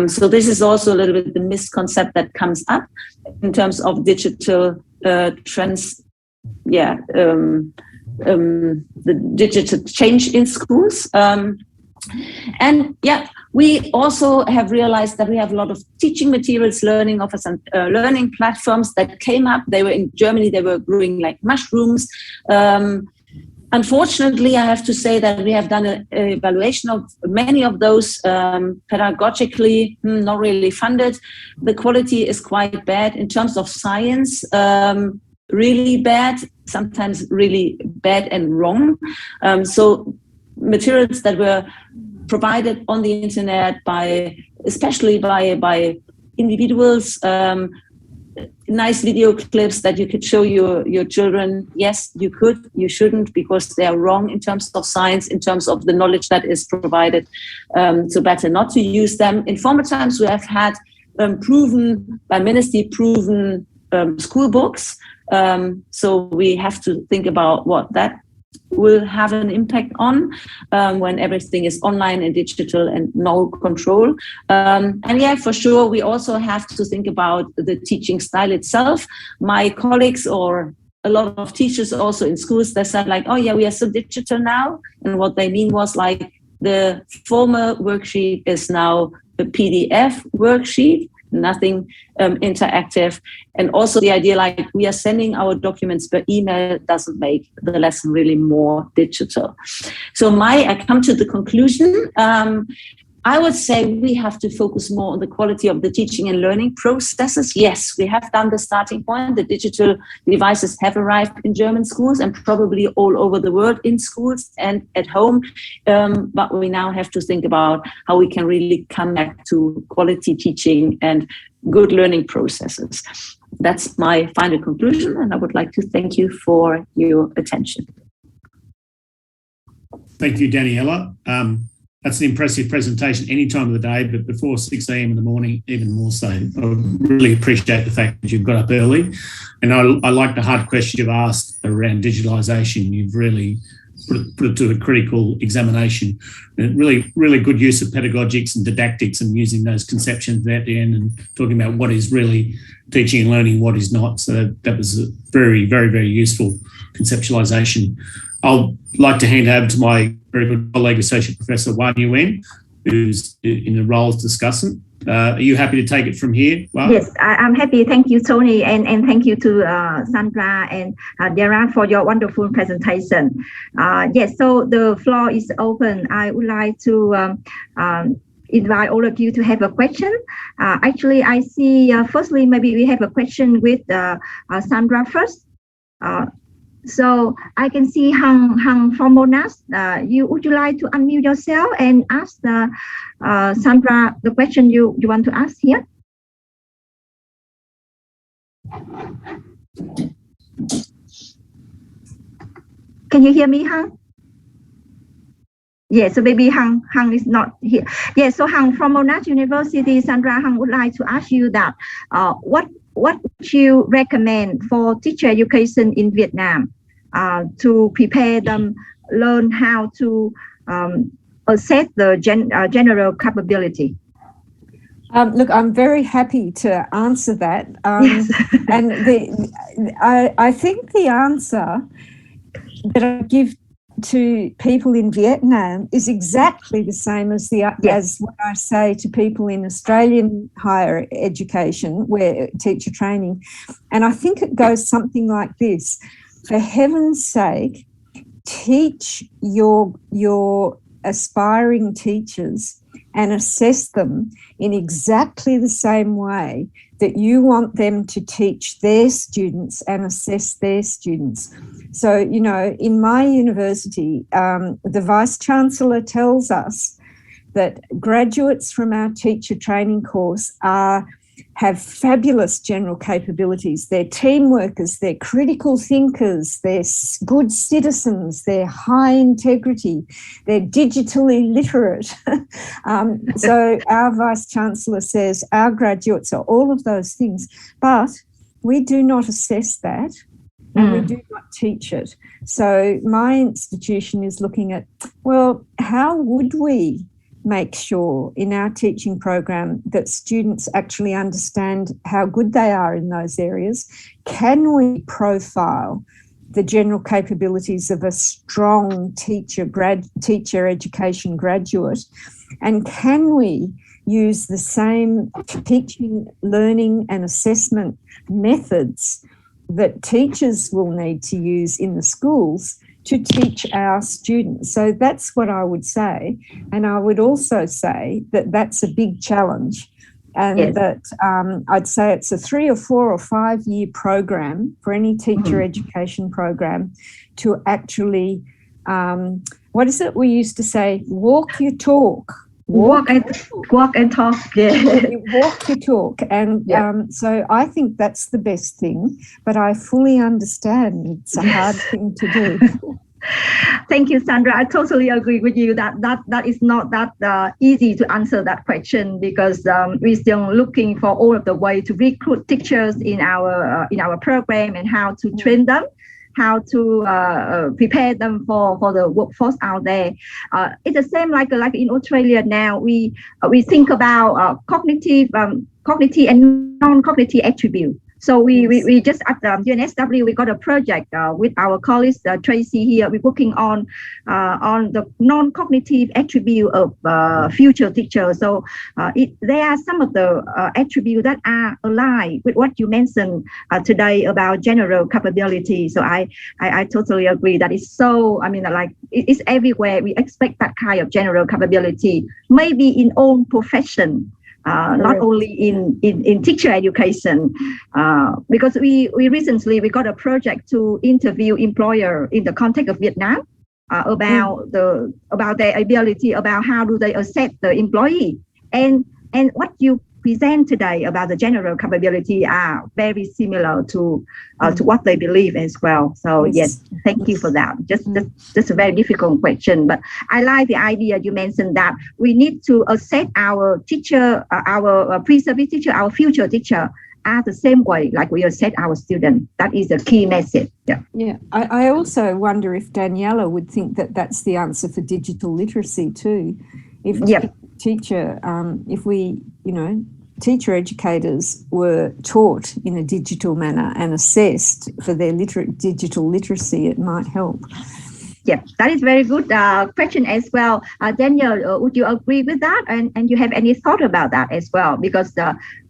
So this is also a little bit the misconception that comes up in terms of digital trends. Yeah, the digital change in schools. And yeah, we also have realized that we have a lot of teaching materials, learning offers, and learning platforms that came up. They were in Germany, they were growing like mushrooms. Unfortunately, I have to say that we have done an evaluation of many of those, pedagogically not really funded. The quality is quite bad in terms of science, really bad, sometimes really bad and wrong. So materials that were provided on the internet especially by individuals, nice video clips that you could show your children. Yes, you could, you shouldn't, because they are wrong in terms of science, in terms of the knowledge that is provided. So better not to use them. In former times, we have had proven school books. So we have to think about what that will have an impact on when everything is online and digital and no control. And yeah, for sure, we also have to think about the teaching style itself. My colleagues or a lot of teachers also in schools, they said like, oh yeah, we are so digital now. And what they mean was like the former worksheet is now a PDF worksheet, nothing interactive. And also the idea like we are sending our documents per email doesn't make the lesson really more digital. So I come to the conclusion. I would say we have to focus more on the quality of the teaching and learning processes. Yes, we have done the starting point. The digital devices have arrived in German schools and probably all over the world in schools and at home. But we now have to think about how we can really come back to quality teaching and good learning processes. That's my final conclusion, and I would like to thank you for your attention. Thank you, Daniela. That's an impressive presentation any time of the day, but before 6 a.m. in the morning, even more so. I really appreciate the fact that you've got up early. And I like the hard question you've asked around digitalisation. You've really put it to a critical examination. And really good use of pedagogics and didactics and using those conceptions at the end and talking about what is really teaching and learning, what is not. So that was a very, very, very useful conceptualisation. I'd like to hand over to my very good colleague, Associate Professor Hoa Nguyen, who's in the role as discussant. Are you happy to take it from here? Wow. Yes, I'm happy. Thank you, Tony, and thank you to Sandra and Darren for your wonderful presentation. Yes, so the floor is open. I would like to invite all of you to have a question. Actually, I see, firstly, maybe we have a question with Sandra first. So I can see Hang from Monas. Would you like to unmute yourself and ask Sandra the question you want to ask here? Can you hear me, Hang? Yeah, so maybe Hang is not here. Yeah, so Hang from Monash University, Sandra, Hang would like to ask you that what would you recommend for teacher education in Vietnam to prepare them, learn how to assess the general capability? Look, I'm very happy to answer that. Yes. And I think the answer that I give to people in Vietnam is exactly the same as as what I say to people in Australian higher education, where teacher training. And I think it goes something like this: for heaven's sake, teach your aspiring teachers and assess them in exactly the same way that you want them to teach their students and assess their students. So, you know, in my university, the Vice-Chancellor tells us that graduates from our teacher training course have fabulous general capabilities. They're team workers, they're critical thinkers, they're good citizens, they're high integrity, they're digitally literate. So our Vice-Chancellor says our graduates are all of those things, but we do not assess that and we do not teach it. So my institution is looking at, well, how would we make sure in our teaching program that students actually understand how good they are in those areas? Can we profile the general capabilities of a strong teacher education graduate? And can we use the same teaching, learning and assessment methods that teachers will need to use in the schools to teach our students? So that's what I would say. And I would also say that that's a big challenge, and that I'd say it's a 3 or 4 or 5 year program for any teacher education program to actually, what is it we used to say? Walk your talk. Walk and talk. Yeah. Walk your talk. And so I think that's the best thing, but I fully understand it's a hard thing to do. Thank you, Sandra. I totally agree with you that is not that easy to answer that question, because we're still looking for all of the way to recruit teachers in our program and how to train them, how to prepare them for the workforce out there. It's the same like in Australia now. We think about cognitive and non-cognitive attribute. So we just at the UNSW, we got a project with our colleague Tracy here. We're working on the non-cognitive attribute of future teachers. So there are some of the attributes that are aligned with what you mentioned today about general capability. So I totally agree that it's so, I mean, like it's everywhere. We expect that kind of general capability, maybe in own profession. Not only in teacher education, because we recently got a project to interview employer in the context of Vietnam about their ability, about how do they accept the employee, and what you present today about the general capability are very similar to what they believe as well. So yes, thank you for that. Just a very difficult question, but I like the idea you mentioned that we need to assess our teacher, our pre-service teacher, our future teacher, are the same way like we assess our student. That is a key message. Yeah. I also wonder if Daniela would think that that's the answer for digital literacy too. If we, teacher educators were taught in a digital manner and assessed for their digital literacy, it might help. Yeah, that is very good question as well. Daniel, would you agree with that? And you have any thought about that as well? Because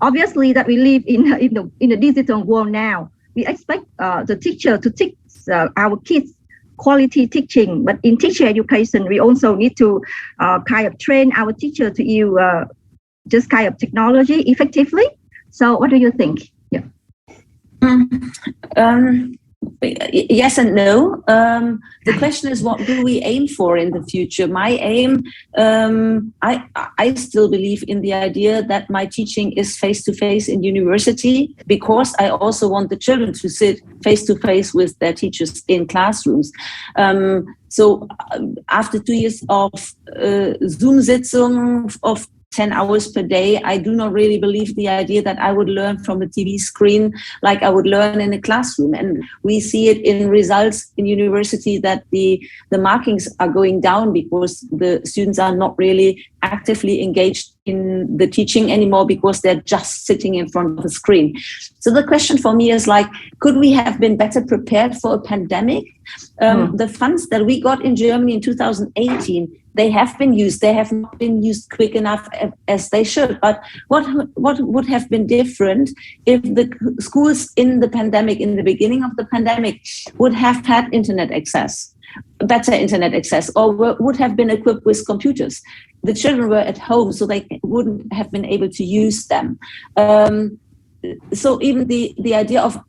obviously that we live in a digital world now. We expect the teacher to teach our kids quality teaching, but in teacher education, we also need to kind of train our teacher to use just kind of technology effectively. So what do you think? Yeah. Yes and no. The question is, what do we aim for in the future? My aim, I still believe in the idea that my teaching is face-to-face in university, because I also want the children to sit face-to-face with their teachers in classrooms. So after 2 years of Zoom-Sitzung of 10 hours per day, I do not really believe the idea that I would learn from a TV screen like I would learn in a classroom. And we see it in results in university that the markings are going down because the students are not really actively engaged in the teaching anymore because they're just sitting in front of a screen. So the question for me is like, could we have been better prepared for a pandemic? The funds that we got in Germany in 2018, they have been used. They have not been used quick enough as they should. But what would have been different if the schools in the pandemic, in the beginning of the pandemic, would have had internet access, better internet access, or would have been equipped with computers? The children were at home, so they wouldn't have been able to use them. So even the idea of,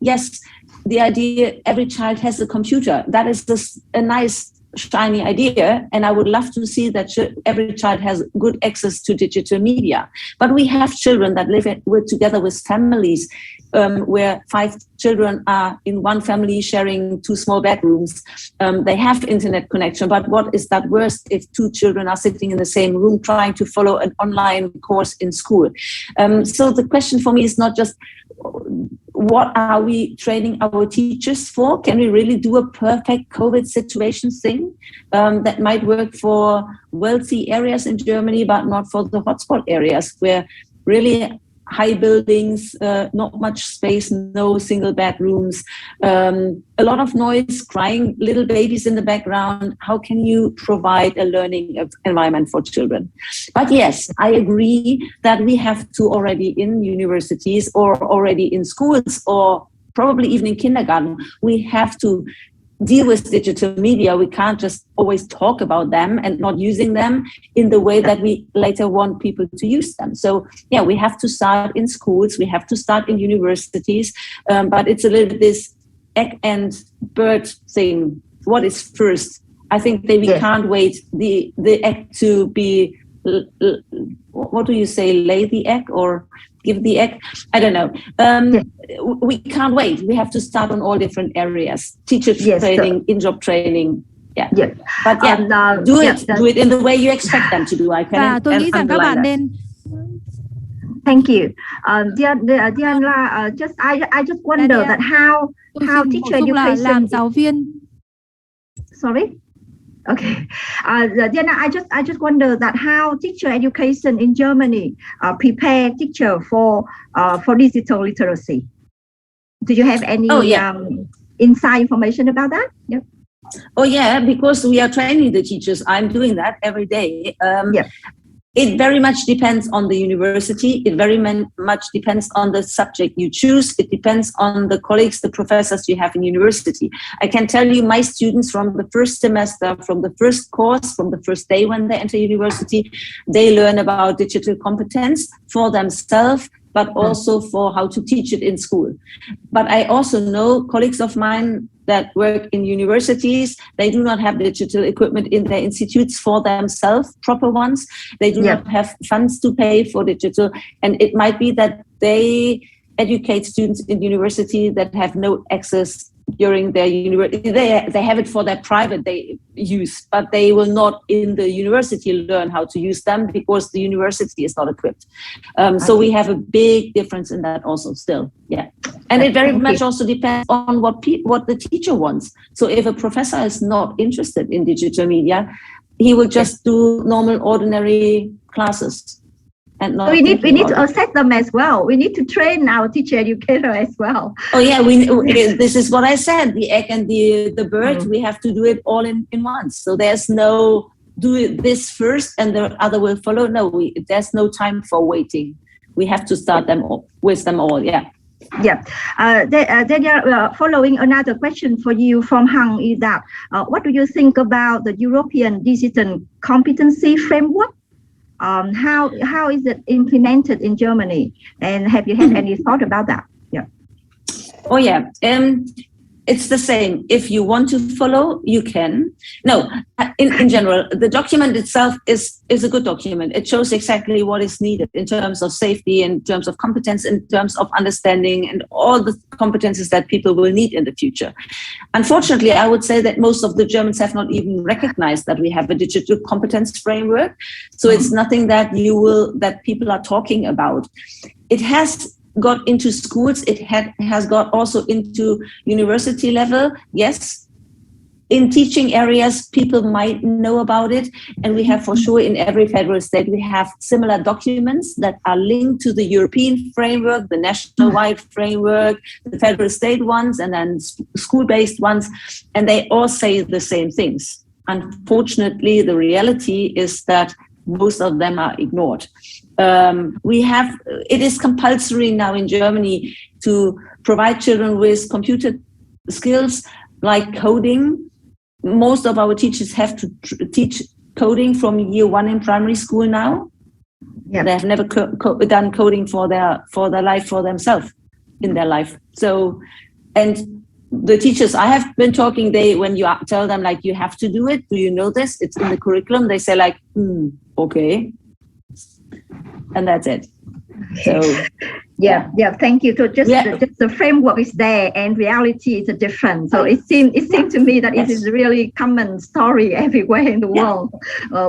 the idea every child has a computer, that is just a nice shiny idea, and I would love to see that every child has good access to digital media. But we have children that live together with families where 5 children are in one family sharing 2 small bedrooms. They have internet connection, but what is that worse if 2 children are sitting in the same room trying to follow an online course in school? So the question for me is not just what are we training our teachers for? Can we really do a perfect COVID situation thing that might work for wealthy areas in Germany, but not for the hotspot areas where really high buildings, not much space, no single bedrooms, a lot of noise, crying little babies in the background. How can you provide a learning environment for children? But yes, I agree that we have to already in universities or already in schools or probably even in kindergarten, we have to deal with digital media. We can't just always talk about them and not using them in the way that we later want people to use them. So yeah, we have to start in schools, we have to start in universities, but it's a little bit this egg and bird thing. What is first? I think that we can't wait the egg to be, what do you say, lay the egg or give the egg? I don't know. We can't wait. We have to start on all different areas. Teacher training, in-job training. But do it in the way you expect them to do. I can. Tôi nghĩ rằng các bạn nên. Thank you, Diana. I just wonder that how teacher education. Làm giáo viên. Sorry. Okay, Diana, I just wonder that how teacher education in Germany prepare teacher for digital literacy. Do you have any inside information about that? Yep. Oh yeah, because we are training the teachers. I'm doing that every day. It very much depends on the university. It very much depends on the subject you choose. It depends on the colleagues, the professors you have in university. I can tell you my students from the first semester, from the first course, from the first day when they enter university, they learn about digital competence for themselves, but also for how to teach it in school. But I also know colleagues of mine that work in universities, they do not have digital equipment in their institutes for themselves, proper ones. They do not have funds to pay for digital. And it might be that they educate students in university that have no access during their university. They have it for their private use, but they will not in the university learn how to use them because the university is not equipped. So we have a big difference in that also still. Yeah. And it very much also depends on what the teacher wants. So if a professor is not interested in digital media, he will just do normal, ordinary classes. And so we need to assess them as well. We need to train our teacher educator as well. Oh yeah, this is what I said, the egg and the bird, we have to do it all in once. So there's no do this first and the other will follow. No, there's no time for waiting. We have to start them all, with them all, yeah. Yeah. Following another question for you from Hang is that, what do you think about the European Digital Competency Framework? How is it implemented in Germany? And have you had any thought about that? Yeah. Oh yeah. It's the same. If you want to follow, you can. No, in general, the document itself is a good document. It shows exactly what is needed in terms of safety, in terms of competence, in terms of understanding, and all the competences that people will need in the future. Unfortunately, I would say that most of the Germans have not even recognized that we have a digital competence framework. So it's nothing that people are talking about. It has got into schools, it has got also into university level, yes. In teaching areas, people might know about it, and we have for sure in every federal state, we have similar documents that are linked to the European framework, the national-wide framework, the federal state ones, and then school-based ones, and they all say the same things. Unfortunately, the reality is that most of them are ignored. It is compulsory now in Germany to provide children with computer skills like coding. Most of our teachers have to teach coding from year 1 in primary school now. Yeah. They have never done coding for their life, for themselves in their life. So, and the teachers I have been talking, when you tell them like you have to do it, do you know this? It's in the curriculum. They say like, okay. And that's it. So yeah, thank you. So just the framework is there, and reality is different. So it seemed to me that it is a really common story everywhere in the world.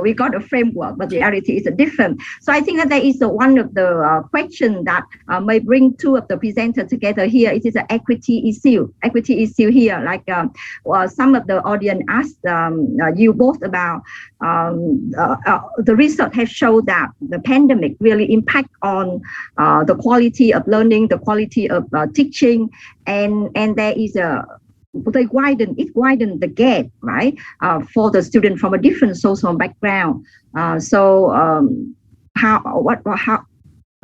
We got a framework, but the reality is different. So I think that there is one of the questions that may bring two of the presenters together here. It is an equity issue. Equity issue here, like some of the audience asked you both about. The research has shown that the pandemic really impact on the quality of learning, the quality of teaching, and there is it widened the gap, right, for the student from a different social background. What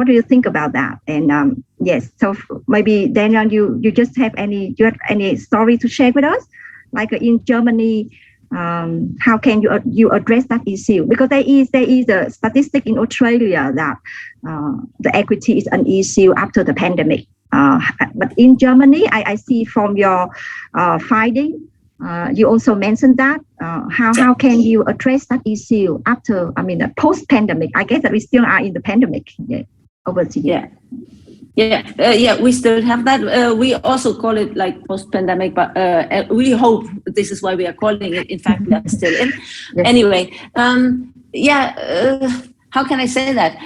do you think about that? And yes, so maybe Daniel, you have any story to share with us, like in Germany? How can you address that issue? Because there is a statistic in Australia that the equity is an issue after the pandemic. But in Germany, I see from your finding, you also mentioned that. How can you address that issue after? Post-pandemic. I guess that we still are in the pandemic. Yeah. Over to you. Yeah, we still have that. We also call it like post-pandemic, but we hope this is why we are calling it. In fact, we are still in. Yes. Anyway, how can I say that?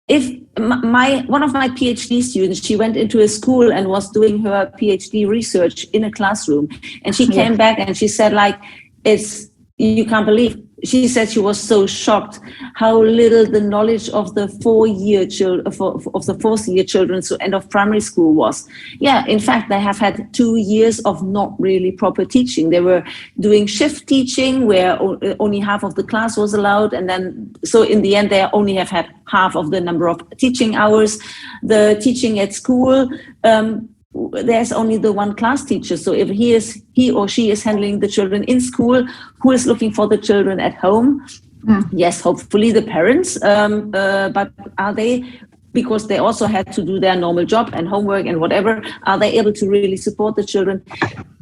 If one of my PhD students, she went into a school and was doing her PhD research in a classroom, and she came back and she said, like, you can't believe. She said she was so shocked how little the knowledge of the fourth year children, so end of primary school was. Yeah, in fact, they have had 2 years of not really proper teaching. They were doing shift teaching where only half of the class was allowed, and then so in the end they only have had half of the number of teaching hours. The teaching at school. There's only the one class teacher. So if he or she is handling the children in school, who is looking for the children at home? Yes, hopefully the parents. But are they, because they also had to do their normal job and homework and whatever, are they able to really support the children?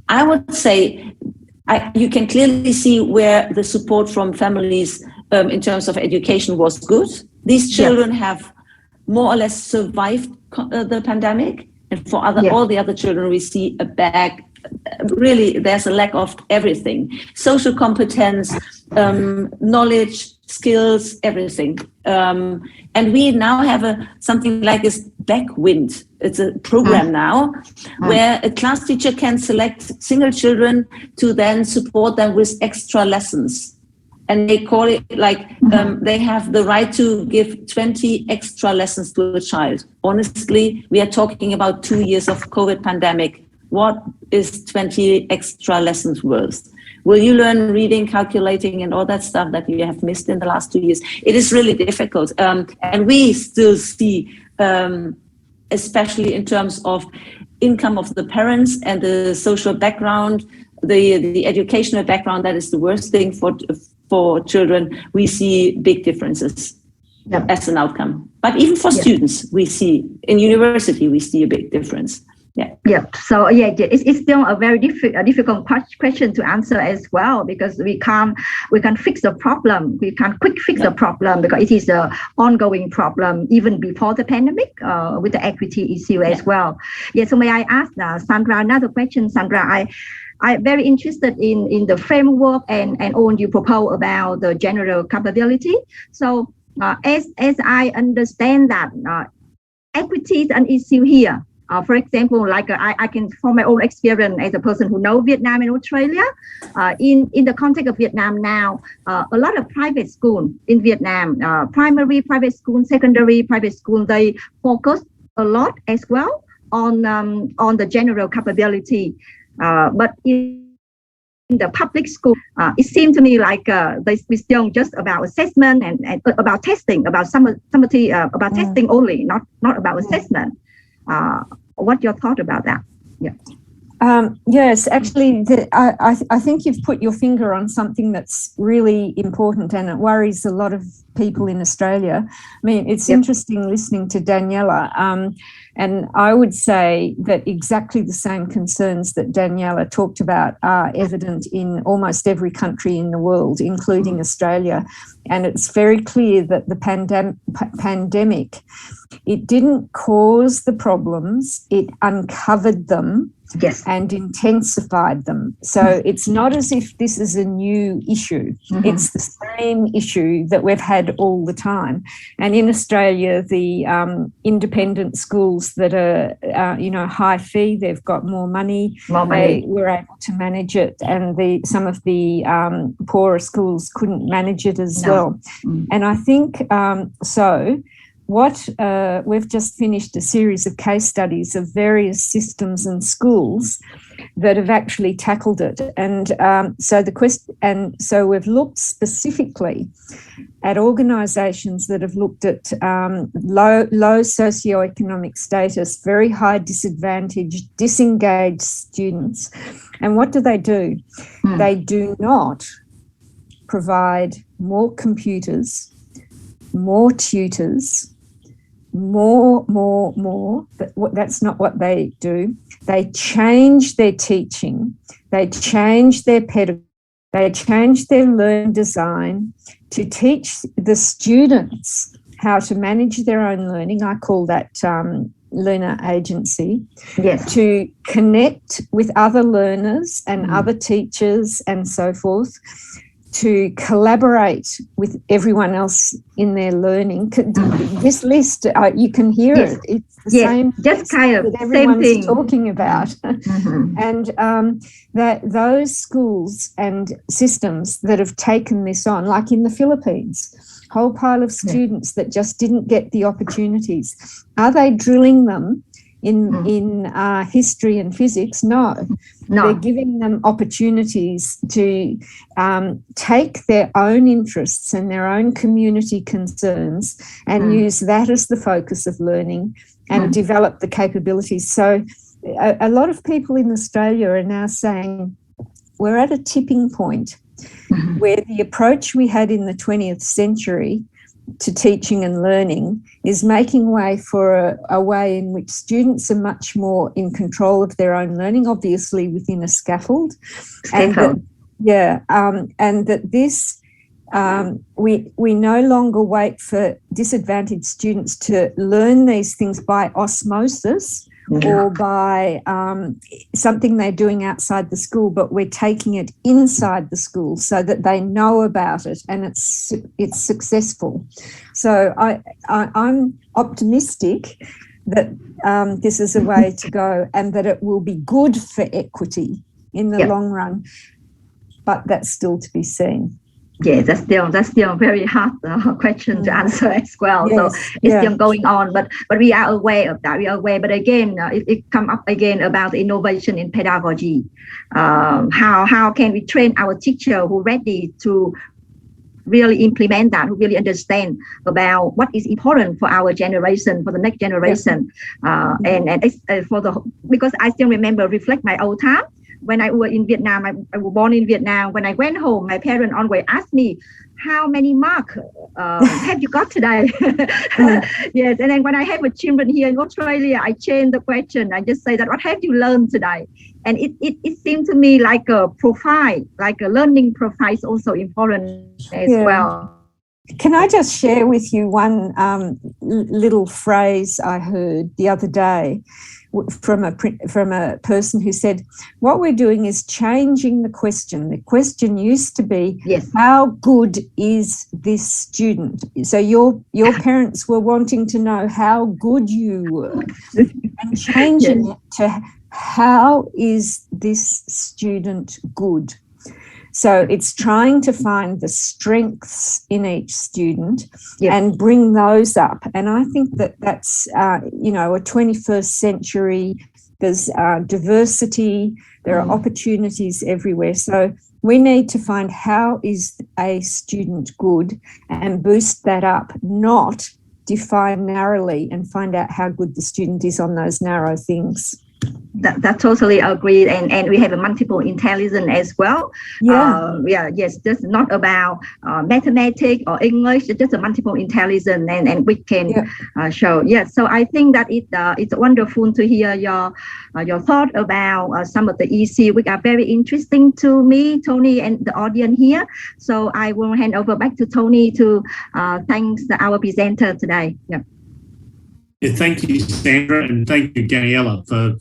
I would say you can clearly see where the support from families in terms of education was good. These children have more or less survived the pandemic, and for all the other children, we see a bag. Really, there's a lack of everything: social competence, knowledge, skills, everything. And we now have something like this backwind. It's a program now where a class teacher can select single children to then support them with extra lessons. And they call it like they have the right to give 20 extra lessons to a child. Honestly, we are talking about 2 years of COVID pandemic. What is 20 extra lessons worth? Will you learn reading, calculating, and all that stuff that you have missed in the last 2 years? It is really difficult. And we still see, especially in terms of income of the parents and the social background, the educational background, that is the worst thing for children. We see big differences as an outcome. But even for students, we see, in university, we see a big difference. So it's still a very difficult question to answer as well, because we can't fix the problem. We can't quick fix the problem because it is an ongoing problem even before the pandemic with the equity issue as well. So may I ask Sandra another question? Sandra, I'm very interested in the framework and all you propose about the general capability. So as I understand that equity is an issue here. For example, like I can, from my own experience as a person who knows Vietnam and Australia, in the context of Vietnam now, a lot of private schools in Vietnam, primary private school, secondary private school, they focus a lot as well on the general capability. But in the public school, it seems to me like we still just about assessment and about testing, about somebody about testing only, not about assessment. What your thought about that? Yes, actually, I think you've put your finger on something that's really important, and it worries a lot of people in Australia. I mean, it's interesting listening to Daniela, and I would say that exactly the same concerns that Daniela talked about are evident in almost every country in the world, including Australia. And it's very clear that the pandemic, it didn't cause the problems, it uncovered them and intensified them. So it's not as if this is a new issue. It's the same issue that we've had all the time. And in Australia, the independent schools that are, high fee, they've got more money. They were able to manage it, and some of the poorer schools couldn't manage it as well. And I think what we've just finished a series of case studies of various systems and schools that have actually tackled it, and so we've looked specifically at organisations that have looked at low socioeconomic status, very high disadvantage, disengaged students, and what do? They do not provide more computers, more tutors, more, but that's not what they do. They change their teaching, they change their pedagogy, they change their learn design to teach the students how to manage their own learning. I call that learner agency, to connect with other learners and other teachers and so forth, to collaborate with everyone else in their learning. This list, you can hear it. It's the same, just kind of that everyone's talking about. And that those schools and systems that have taken this on, like in the Philippines, whole pile of students that just didn't get the opportunities. Are they drilling them in history and physics? No. They're giving them opportunities to take their own interests and their own community concerns and use that as the focus of learning and develop the capabilities. So a lot of people in Australia are now saying we're at a tipping point where the approach we had in the 20th century to teaching and learning is making way for a way in which students are much more in control of their own learning, obviously within a scaffold. And that this, we no longer wait for disadvantaged students to learn these things by osmosis or by something they're doing outside the school, but we're taking it inside the school so that they know about it and it's successful. So I'm optimistic that this is a way to go and that it will be good for equity in the long run, but that's still to be seen. Yeah, that's still a very hard question to answer as well. Yes, so it's still going on, but we are aware of that. We are aware, but again, it come up again about innovation in pedagogy. How can we train our teacher who ready to really implement that, who really understand about what is important for our generation, for the next generation, and it's, because I still remember, reflect my old time. When I was in Vietnam, I was born in Vietnam. When I went home, my parents always asked me, how many marks have you got today? Yes, and then when I have a children here in Australia, I change the question. I just say that, what have you learned today? And it seemed to me like a profile, like a learning profile is also important as well. Can I just share with you one little phrase I heard the other day from a person who said, what we're doing is changing the question. The question used to be, how good is this student? So your parents were wanting to know how good you were, and changing it to how is this student good? So it's trying to find the strengths in each student and bring those up. And I think that's, a 21st century, there's diversity, there are opportunities everywhere. So we need to find how is a student good and boost that up, not define narrowly and find out how good the student is on those narrow things. That totally agreed, and we have a multiple intelligence as well. Just not about mathematics or English, it's just a multiple intelligence, and we can show. So I think that it's wonderful to hear your thought about some of the issues which are very interesting to me, Tony, and the audience here. So I will hand over back to Tony to thank our presenter today. Thank you, Sandra, and thank you, Daniela, for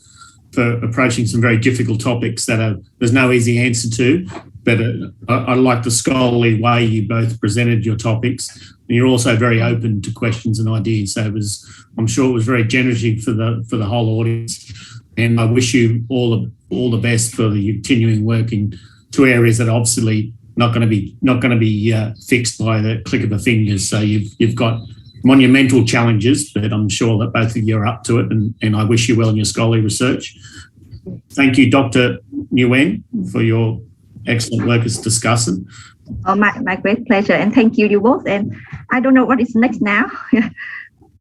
approaching some very difficult topics that there's no easy answer to. But I like the scholarly way you both presented your topics. And you're also very open to questions and ideas. So I'm sure it was very generative for the whole audience. And I wish you all the best for the continuing work in two areas that are obviously not going to be fixed by the click of a finger. So you've got monumental challenges, but I'm sure that both of you are up to it, and I wish you well in your scholarly research. Thank you, Dr. Nguyen, for your excellent work as discussant. Oh, my great pleasure, and thank you both. And I don't know what is next now.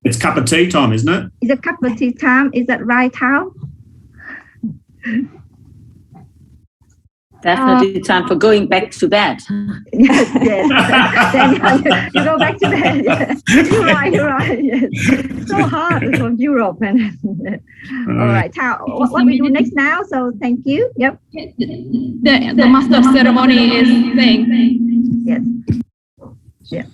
It's cup of tea time, isn't it? Is it cup of tea time? Is that right, Thảo? Definitely time for going back to bed. Yes. Then you go back to bed. Yes. You're right. Yes. So hard from Europe. All right, Thảo, what we do next now? So thank you. Yep. The master of ceremony is saying. Yes. Yeah.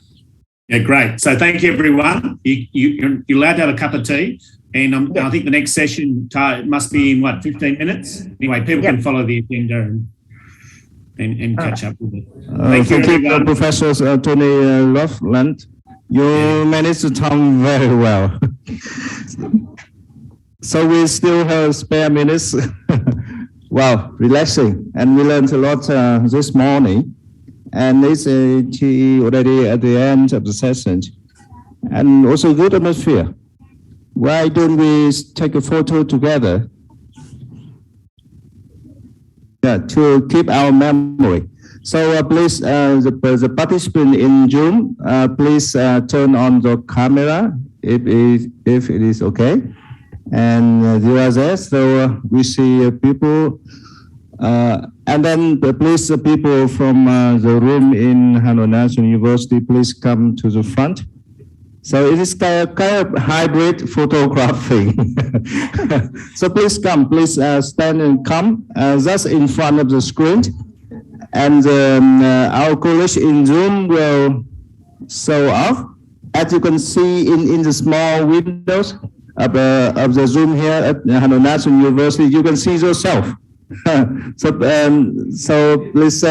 Yeah, great. So thank you, everyone. You're allowed to have a cup of tea. And I think the next session must be in, 15 minutes? Anyway, people can follow the agenda and catch up with it. Thank you, Professor Tony Loveland. You managed to talk very well. So we still have spare minutes. Wow, relaxing. And we learned a lot this morning. And it's already at the end of the session. And also good atmosphere. Why don't we take a photo together? To keep our memory. So please, the participant in Zoom, please turn on the camera if it is okay. And the others, so we see people. And then please, the people from the room in Hanoi National University, please come to the front. So it is kind of hybrid photographing. So please come, please stand and come just in front of the screen. And our colleagues in Zoom will show up. As you can see in the small windows of the Zoom here at Hanoi National University, you can see yourself. So please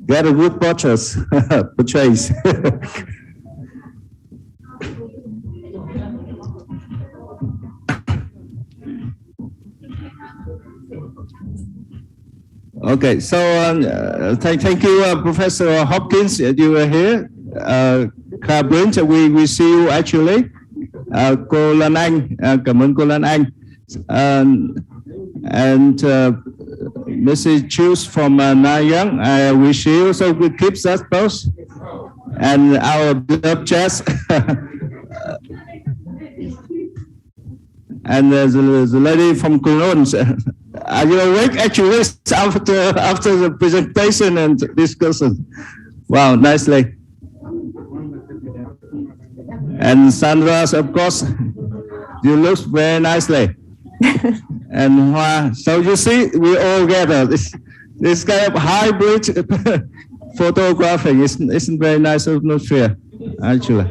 get a good purchase. Okay, so thank you, Professor Hopkins. You were here. Brent, we see you actually. Cô Lan Anh, cảm ơn cô Lan Anh. And Mrs. Choose from Nanyang, I wish you so good. Keep that post. And our beloved Jess. And the lady from Cologne. Are you awake actually after the presentation and discussion? Wow, nicely. And Sandra, of course, you look very nicely. And Hoa, so you see, we all gather. This kind of hybrid photographing isn't very nice atmosphere, actually.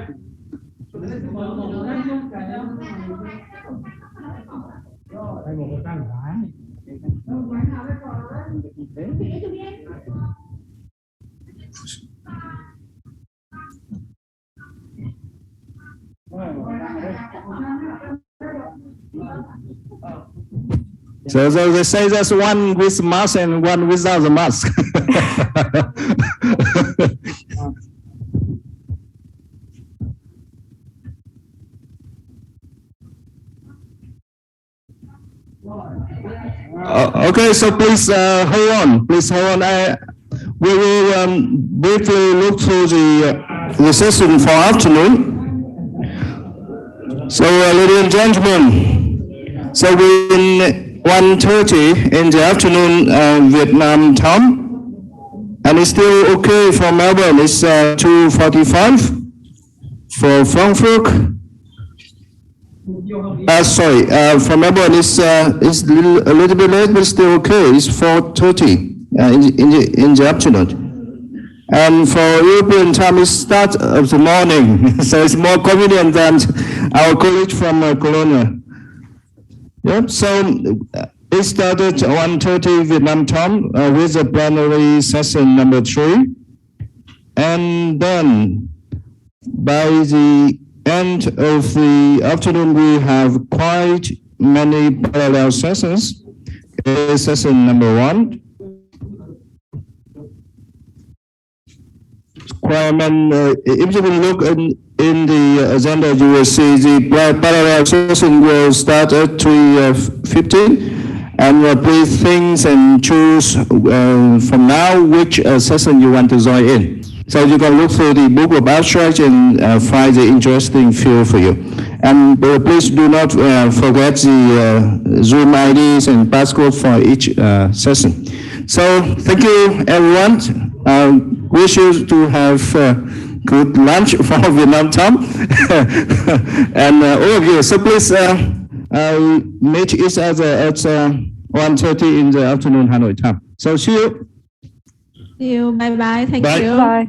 So they say there's one with mask and one without the mask. Okay, so please hold on. Please hold on. We will briefly look through the session for afternoon. So, ladies and gentlemen, so in 1:30 in the afternoon, Vietnam time, and it's still okay for Melbourne. It's 2:45 for Frankfurt. For Melbourne, it's a little bit late, but still okay. It's 4:30 in the afternoon. And for European time, it starts of the morning, so it's more convenient than our colleague from Cologne. Yep. So it started 1:30 Vietnam time with the plenary session number 3, and then by the end of the afternoon, we have quite many parallel sessions. Session number 1. If you will look in the agenda, you will see the parallel session will start at 3:15, and please think and choose from now which session you want to join in. So you can look through the book of abstract and find the interesting field for you. And please do not forget the Zoom IDs and passcode for each session. So thank you, everyone. Wish you to have good lunch for Vietnam time. And all of you, so please meet each other at 1:30 in the afternoon Hanoi time. So see you. See you. Bye bye. Thank Bye. you. Bye.